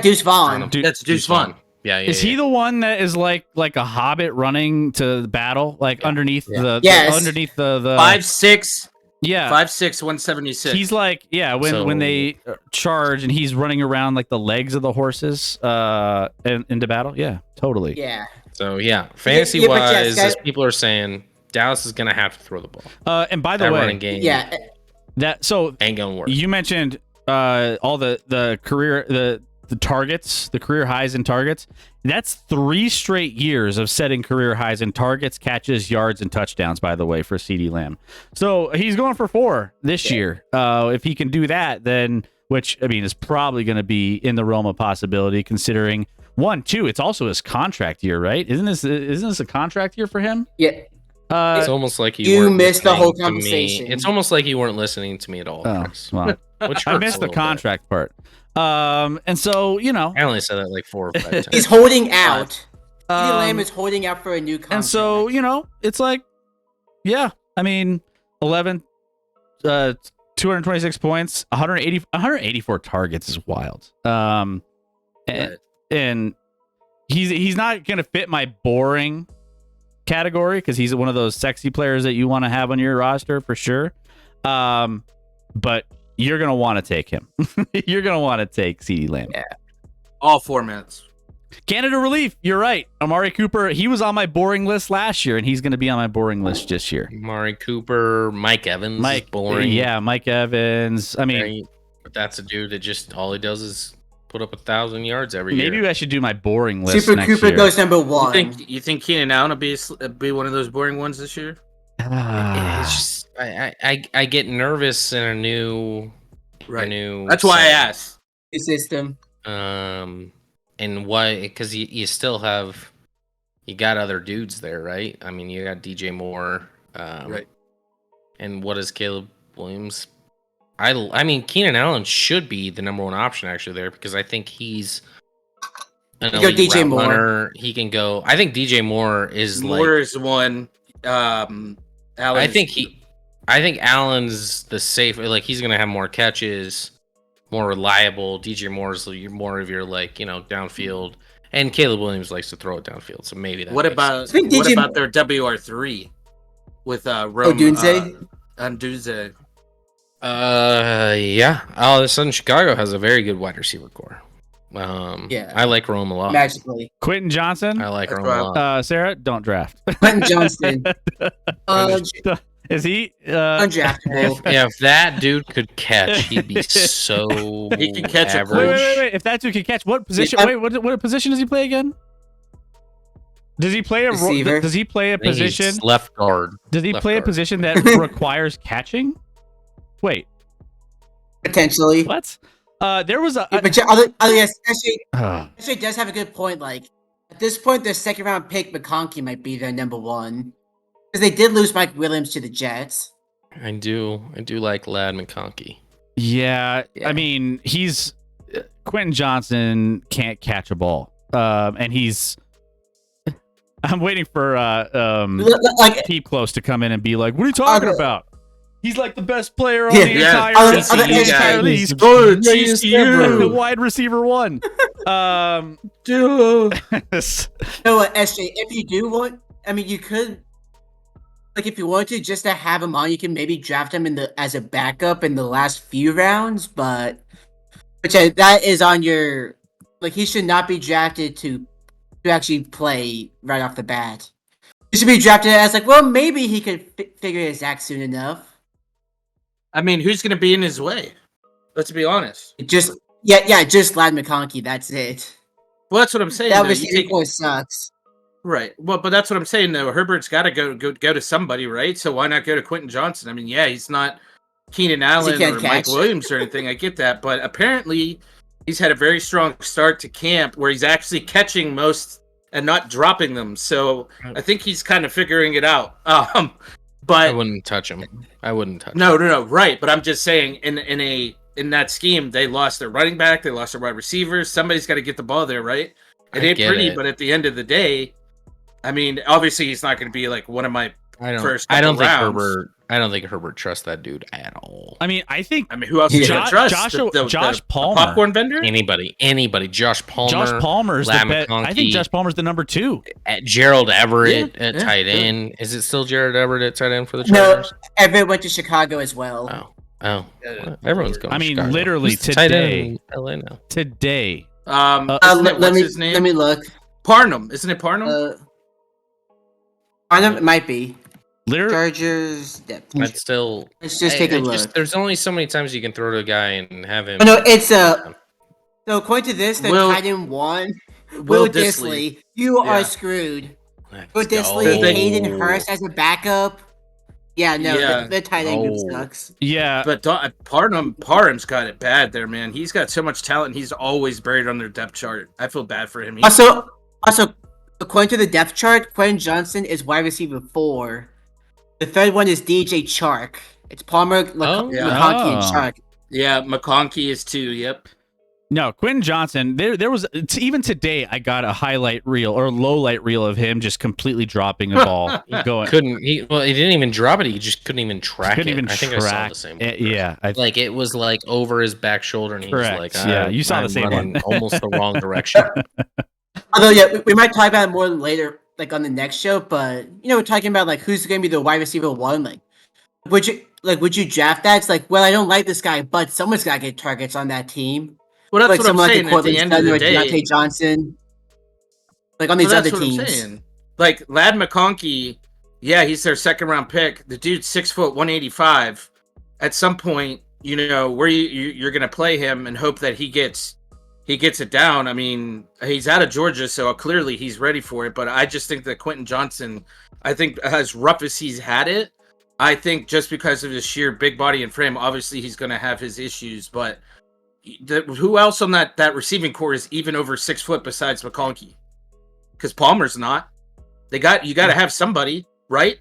Deuce Vaughn. That's Deuce Vaughn. Yeah. Is he the one that is like a hobbit running to the battle, like underneath the 5'6", yeah 5'6", 176. He's like when they charge and he's running around like the legs of the horses into battle. Yeah, totally. Yeah. So fantasy wise, as people are saying, Dallas is gonna have to throw the ball. And by the that way, running game, ain't gonna work. You mentioned all the career the targets, the career highs in targets. That's 3 straight years of setting career highs in targets, catches, yards, and touchdowns, by the way, for CeeDee Lamb. So he's going for 4 this year. If he can do that, then, which, I mean, is probably going to be in the realm of possibility, considering, 1, 2, it's also his contract year, right? Isn't this a contract year for him? Yeah. It's almost like you missed the whole conversation. It's almost like you weren't listening to me at all, Chris. Well, I missed the contract part. And so, I only said that like 4 or 5 times. He's holding out. CeeDee Lamb is holding out for a new contract. And so, it's like, I mean, 11, 226 points, 184 targets is wild. And he's not going to fit my boring category because he's one of those sexy players that you want to have on your roster for sure. But you're going to want to take him. You're going to want to take CeeDee Lamb. Yeah. All formats. Canada relief. You're right. Amari Cooper, he was on my boring list last year, and he's going to be on my boring list this year. Amari Cooper, Mike Evans is boring. Yeah, Mike Evans. I mean... Right. But that's a dude that just, all he does is put up 1,000 yards every year. Maybe I should do my boring list Super next Cooper year. goes number 1. You think Keenan Allen will be one of those boring ones this year? It's just, I get nervous in a new... That's why I asked. The system. And why? Because you still have, you got other dudes there, right? I mean, you got DJ Moore, right? And what is Caleb Williams? I mean, Keenan Allen should be the number 1 option actually there because I think he's an elite DJ route Moore. runner. He can go. I think DJ Moore is one. I think Allen's the safe. Like he's gonna have more catches, more reliable. DJ Moore's more of your downfield, and Caleb Williams likes to throw it downfield. So maybe that. What about their WR3 with Odunze? Odunze. Yeah. All of a sudden, Chicago has a very good wide receiver core. I like Rome a lot. Magically. Quentin Johnson. I like Rome a lot. Sarah, don't draft. Quentin Johnson. Is he undraftable? If that dude could catch, he'd be so. He can catch average. Wait. If that dude can catch, what position? What position does he play again? Does he play a receiver? Does he play a position? He's left guard. Does he play a position that requires catching? Wait. Potentially. What? There was a. Actually, does have a good point. Like at this point, their 2nd round pick McConkey might be their number 1 because they did lose Mike Williams to the Jets. I do like Lad McConkey. Yeah, I mean he's Quentin Johnson can't catch a ball, and he's. I'm waiting for Keep Close to come in and be like, "What are you talking about? He's like the best player on the entire league. He's the wide receiver 1." Dude. No, SJ, if you do want, I mean, you could. like if you want to just to have him on, you can maybe draft him as a backup in the last few rounds, but that is on your like he should not be drafted to actually play right off the bat. He should be drafted as like, well, maybe he could figure his act soon enough. I mean, who's going to be in his way? Let's be honest. Just Lad McConkey. That's it. Well, that's what I'm saying. That though. receiving core sucks. Right. Well, but that's what I'm saying though. Herbert's got to go to somebody, right? So why not go to Quentin Johnson? I mean, yeah, he's not Keenan Allen or Mike Williams or anything. I get that, but apparently he's had a very strong start to camp where he's actually catching most and not dropping them. So I think he's kind of figuring it out. But I wouldn't touch him. I wouldn't touch him. No. Right. But I'm just saying in that scheme, they lost their running back, they lost their wide receivers. Somebody's got to get the ball there, right? It ain't pretty, but at the end of the day, I mean, obviously he's not going to be like one of my first. I don't think rounds. Herbert trusts that dude at all. I mean, who else do you trust? Josh Palmer, popcorn vendor. Anybody. Josh Palmer. Josh Palmer's the best. I think Josh Palmer's the number 2. Gerald Everett at tight end. Is it still Gerald Everett at tight end for the Chargers? No, Everett went to Chicago as well. Oh, everyone's going. I mean, to literally today. LA now. Today. What's his name? Let me look. Parnum, isn't it Parnum? Parnum, it might be. Literally, Chargers. Let's just take a look. There's only so many times you can throw to a guy and have him. Oh, no, it's so according to this, the tight end 1, Will Dissly. You are screwed. Will Dissly, Hayden Hurst as a backup. Yeah, no, the tight end group sucks. Yeah, but Parham's got it bad there, man. He's got so much talent. He's always buried on their depth chart. I feel bad for him. Also, according to the depth chart, Quentin Johnson is wide receiver 4. The third one is DJ Chark. It's Palmer, McConkey, and Chark. Yeah, McConkey is 2. Yep. No, Quentin Johnson. There was even today. I got a highlight reel or low light reel of him just completely dropping the ball. He didn't even drop it. He just couldn't even track it. I think I saw the same one. Yeah, it was like over his back shoulder, and he was like, you saw the same one, almost the wrong direction. Although, we might talk about it more later, like on the next show. But we're talking about like who's going to be the wide receiver 1. Like, would you draft that? It's like, well, I don't like this guy, but someone's got to get targets on that team. Well, that's what I'm saying. Like at the end of the day, Deontay Johnson, like on these other teams. Like Lad McConkey, yeah, he's their second round pick. The dude's 6 foot 185. At some point, where you're gonna play him and hope that he gets it down. I mean, he's out of Georgia, so clearly he's ready for it. But I just think that Quentin Johnson, I think as rough as he's had it, I think just because of his sheer big body and frame, obviously he's gonna have his issues, but. Who else on that receiving core is even over 6 foot besides McConkey? Because Palmer's not. You got to have somebody, right?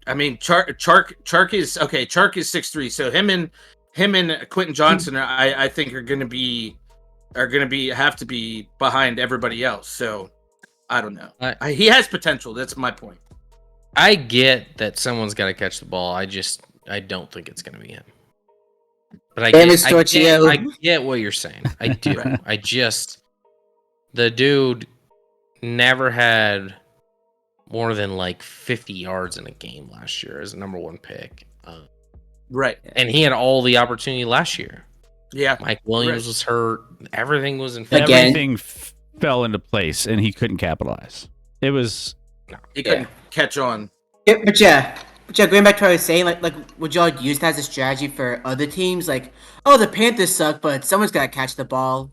I mean, Chark is okay. Chark is 6'3", so him and Quentin Johnson, I think are going to have to be behind everybody else. So I don't know. He has potential. That's my point. I get that someone's got to catch the ball. I don't think it's going to be him. But I get what you're saying. I do. The dude never had more than like 50 yards in a game last year as a number 1 pick. Right. And he had all the opportunity last year. Yeah. Mike Williams was hurt. Everything was in Everything fell into place, and he couldn't capitalize. It was... He couldn't catch on. Yeah, but going back to what I was saying, like, would y'all use that as a strategy for other teams? Like, oh, the Panthers suck, but someone's got to catch the ball.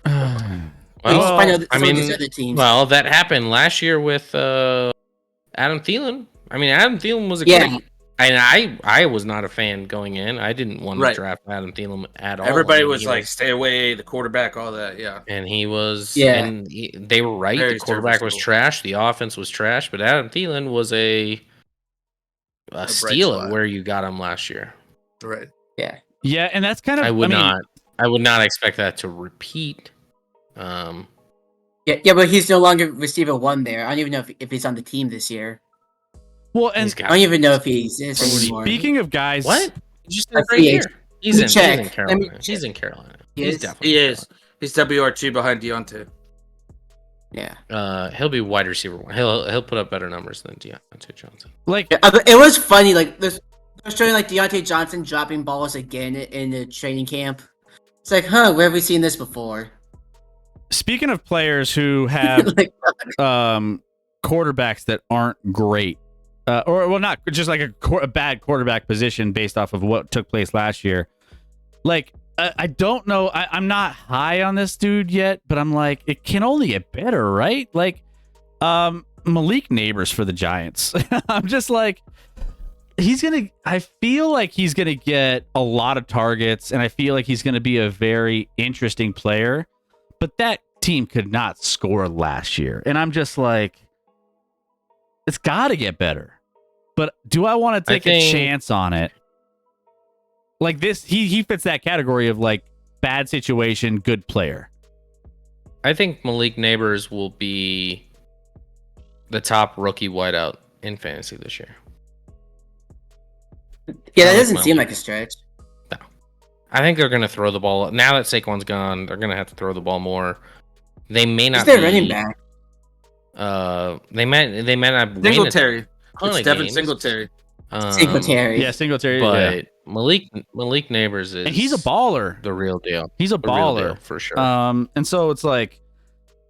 Well, other teams. Well, that happened last year with Adam Thielen. I mean, Adam Thielen was a great... And I was not a fan going in. I didn't want to draft Adam Thielen at all. Everybody was like, stay away, the quarterback, all that, yeah. And he was... Yeah. And they were right. The quarterback was trash. The offense was trash. But Adam Thielen was a steal of where you got him last year. Right. Yeah. Yeah, and that's kind of... I would not expect that to repeat. Yeah, but he's no longer receiver 1 there. I don't even know if he's on the team this year. Well, and I don't even know if he exists anymore. Speaking of guys... What? Just right here. He's in Carolina. He's in Carolina. He is. He's WR2 behind Deontay. Yeah. He'll be wide receiver one. He'll put up better numbers than Deontay Johnson. Like, But it was funny, like this. They're showing like Deontay Johnson dropping balls again in the training camp. It's like, huh, where have we seen this before? speaking of players who have Like, quarterbacks that aren't great, or well, not just like a bad quarterback position based off of what took place last year. Like, I don't know. I'm not high on this dude yet, but I'm like, it can only get better, right? Like, Malik Neighbors for the Giants. I'm just like, I feel like he's gonna get a lot of targets, and I feel like he's gonna be a very interesting player. But that team could not score last year, and I'm just like, it's got to get better. But do I want to take a chance on it? Like this, he fits that category of like bad situation, good player. I think Malik Neighbors will be the top rookie wideout in fantasy this year. yeah, that doesn't seem like a stretch. No. I think they're going to throw the ball. Now that Saquon's gone, they're going to have to throw the ball more. They may not. Who's their running back? They might not. Singletary. Win It's Devin Singletary. Singletary. Yeah, Singletary. But Yeah. Malik Neighbors is. And he's a baller. The real deal. He's a The real baller deal, for sure. And so it's like,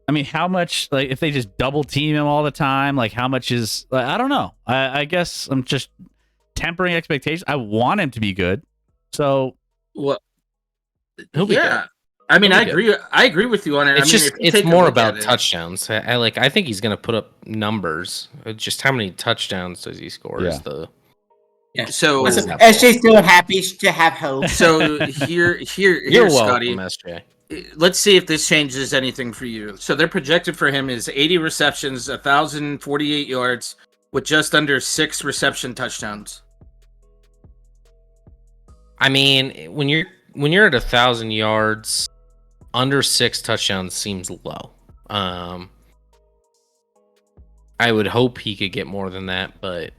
I mean, how much, like, if they just double team him all the time, like, how much is, like, I don't know. I guess I'm just tempering expectations. I want him to be good. So, Well, He'll be yeah. good. I mean, He'll I be agree. I agree with you on it. It's I mean, just if you it's take a more look about at it- touchdowns. I think he's gonna put up numbers. Just how many touchdowns does he score Yeah. is the Yeah. So, What is So, that SJ's still happy to have hope. so here, You're Scotty. welcome, SJ. Let's see if this changes anything for you. So their projected for him is 80 receptions, 1,048 yards, with just under 6 reception touchdowns. I mean, when you're at 1,000 yards, under 6 touchdowns seems low. I would hope he could get more than that, but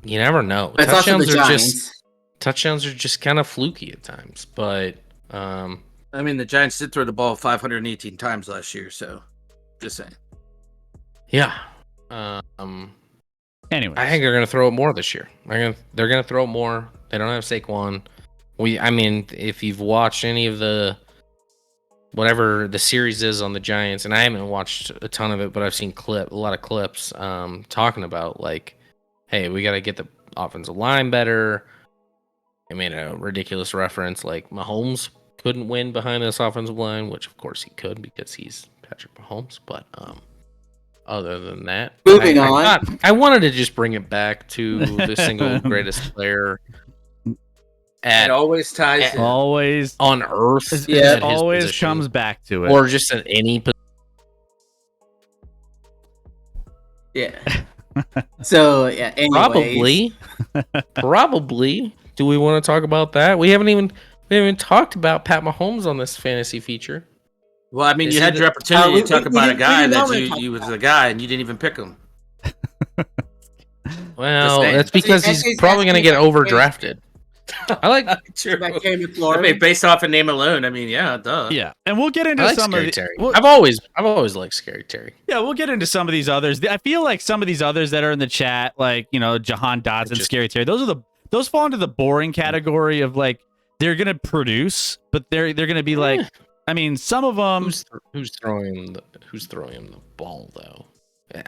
you never know. That's also the Giants. Touchdowns are just kind of fluky at times, but I mean, the Giants did throw the ball 518 times last year, so just saying. yeah. anyway. I think they're going to throw it more this year. They're going to throw it more. They don't have Saquon. I mean, if you've watched any of the whatever the series is on the Giants, and I haven't watched a ton of it, but I've seen a lot of clips talking about like, hey, we got to get the offensive line better. I made a ridiculous reference like Mahomes couldn't win behind this offensive line, which of course he could because he's Patrick Mahomes. But other than that, Moving on. I wanted to just bring it back to the single greatest player It always ties in. Always. on earth. Yeah. at It his always position, comes back to it. or just at any position. Yeah. So yeah. Anyways. Probably. Do we want to talk about that? We haven't even talked about Pat Mahomes on this fantasy feature. Well, I mean, Is you it had the- your opportunity to talk about a we guy didn't that normally talk you was about a guy and you didn't even pick him. Well, saying. that's because he's SJ's probably going to asking get about overdrafted. I like True. About Terry I mean, McLaurin. based off a name alone, I mean, yeah, duh. Yeah, and we'll get into I like some Scary of the. Terry. We'll, I've always liked Scary Terry. yeah, we'll get into some of these others. I feel like some of these others that are in the chat, like Jahan Dodson, Just- Scary Terry. Those fall into the boring category of like they're gonna produce, but they're gonna be like. I mean, some of them. Who's throwing him the ball though?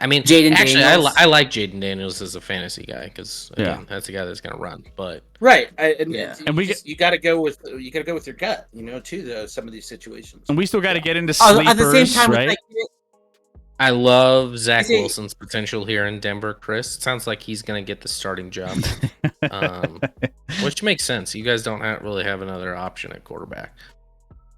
I mean, Jaden actually, Daniels. I like Jaden Daniels as a fantasy guy because Yeah. that's the guy that's going to run. But Right. Yeah. And you got to go with your gut, too. Some of these situations. And we still got to get into Oh, sleepers, at the same time, right? like, I love Zach Is he- Wilson's potential here in Denver. Chris, it sounds like he's going to get the starting job, which makes sense. You guys don't really have another option at quarterback,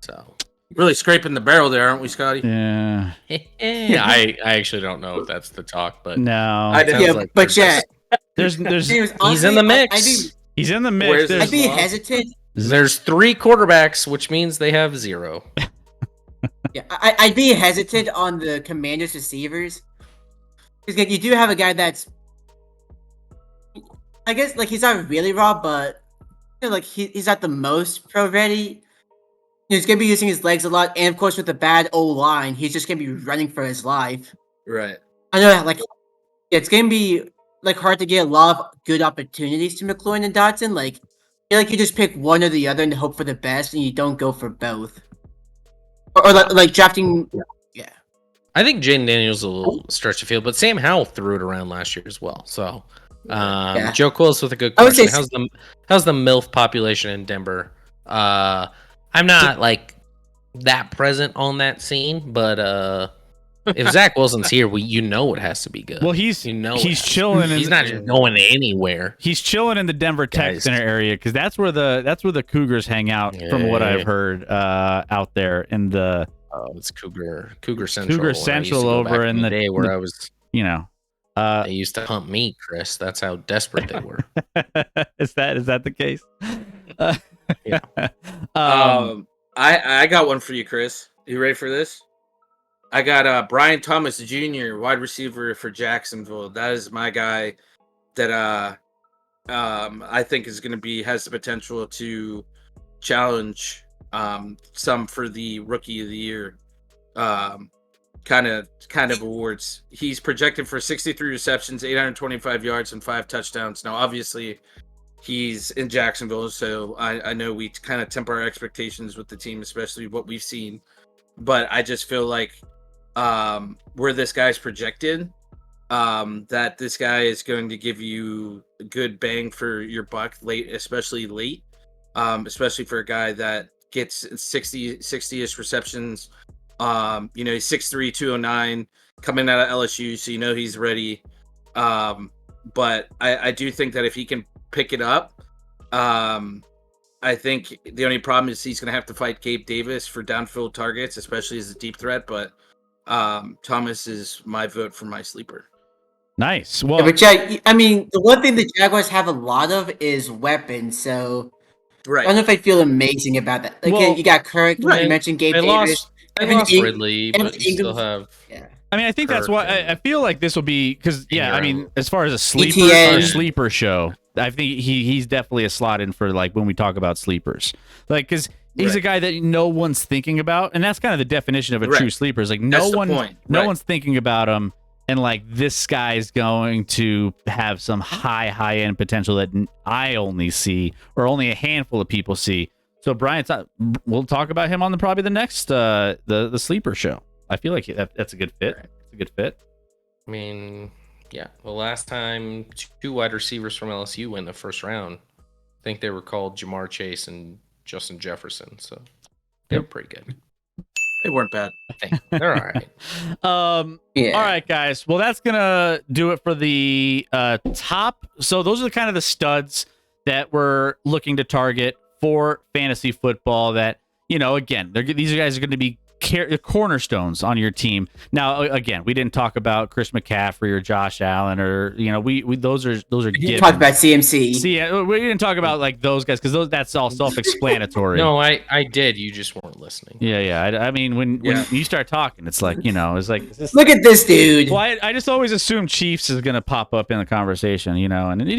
so. Really scraping the barrel there, aren't we, Scotty? Yeah. I actually don't know if that's the talk, but No. I did. sounds yeah, like but yeah. There's Anyways, he's in the honestly, mix. he's in the mix. Where's There's- I'd be Well, hesitant. There's 3 quarterbacks, which means they have 0. Yeah, I'd be hesitant on the Commanders receivers because you do have a guy that's, I guess, like he's not really raw, but like he's not the most pro ready. He's gonna be using his legs a lot, and of course with the bad O line, he's just gonna be running for his life. Right. I know, like it's gonna be like hard to get a lot of good opportunities to McLaurin and Dotson. Like, I feel like you just pick one or the other and hope for the best, and you don't go for both. Or like drafting. Yeah. I think Jaden Daniels a little stretch the field, but Sam Howell threw it around last year as well. So, Yeah. Joe Quillis with a good I would question. say- How's the MILF population in Denver? I'm not like that present on that scene, but if Zach Wilson's here, you know it has to be good. Well, he's chilling. He's not just going anywhere. He's chilling in the Denver Tech Guys. Center area because that's where the Cougars hang out. From what I've heard, out there in the It's Cougar Central. Cougar When I used to Central go over back in the day where I was. you know. They used to hump me, Chris. That's how desperate they were. Is that the case? Yeah. I got one for you, Chris. You ready for this? I got Brian Thomas Jr., wide receiver for Jacksonville. That is my guy that I think is going to has the potential to challenge some for the Rookie of the Year kind of awards. He's projected for 63 receptions, 825 yards, and 5 touchdowns. Now, obviously, he's in Jacksonville, so I know we kind of temper our expectations with the team, especially what we've seen. But I just feel like where this guy's projected, that this guy is going to give you a good bang for your buck especially late, especially for a guy that gets 60-ish receptions. He's 6'3", 209, coming out of LSU, so you know he's ready. But I do think that if he can pick it up, I think the only problem is he's going to have to fight Gabe Davis for downfield targets, especially as a deep threat. But Thomas is my vote for my sleeper. Nice. Well, but I mean, the one thing the Jaguars have a lot of is weapons, so right. I don't know if I feel amazing about that. Again, you got Kirk, right. you mentioned Gabe They Davis. lost Ridley, but you still have. Yeah. I mean, I think that's why I feel like this will be because I mean, as far as a sleeper show, I think he's definitely a slot in for like when we talk about sleepers, like because he's a guy that no one's thinking about, and that's kind of the definition of a true sleeper. Is like no one's thinking about him, and like this guy's going to have some high end potential that I only see or only a handful of people see. So Brian, we'll talk about him on probably the next the sleeper show. I feel like that's a good fit. It's a good fit. I mean, yeah. The last time 2 wide receivers from LSU went in the first round, I think they were called Jamar Chase and Justin Jefferson. So they were pretty good. They weren't bad. I think they're all right. All right, guys. Well, that's gonna do it for the top. So those are kind of the studs that we're looking to target for fantasy football. That again, these guys are going to be cornerstones on your team. Now, again, we didn't talk about Chris McCaffrey or Josh Allen or we those are You talked about CMC. See, we didn't talk about like those guys because that's all self-explanatory. No, I did. You just weren't listening. Yeah. I mean, when you start talking, it's like it's like look at this dude. Well, I just always assume Chiefs is going to pop up in the conversation, and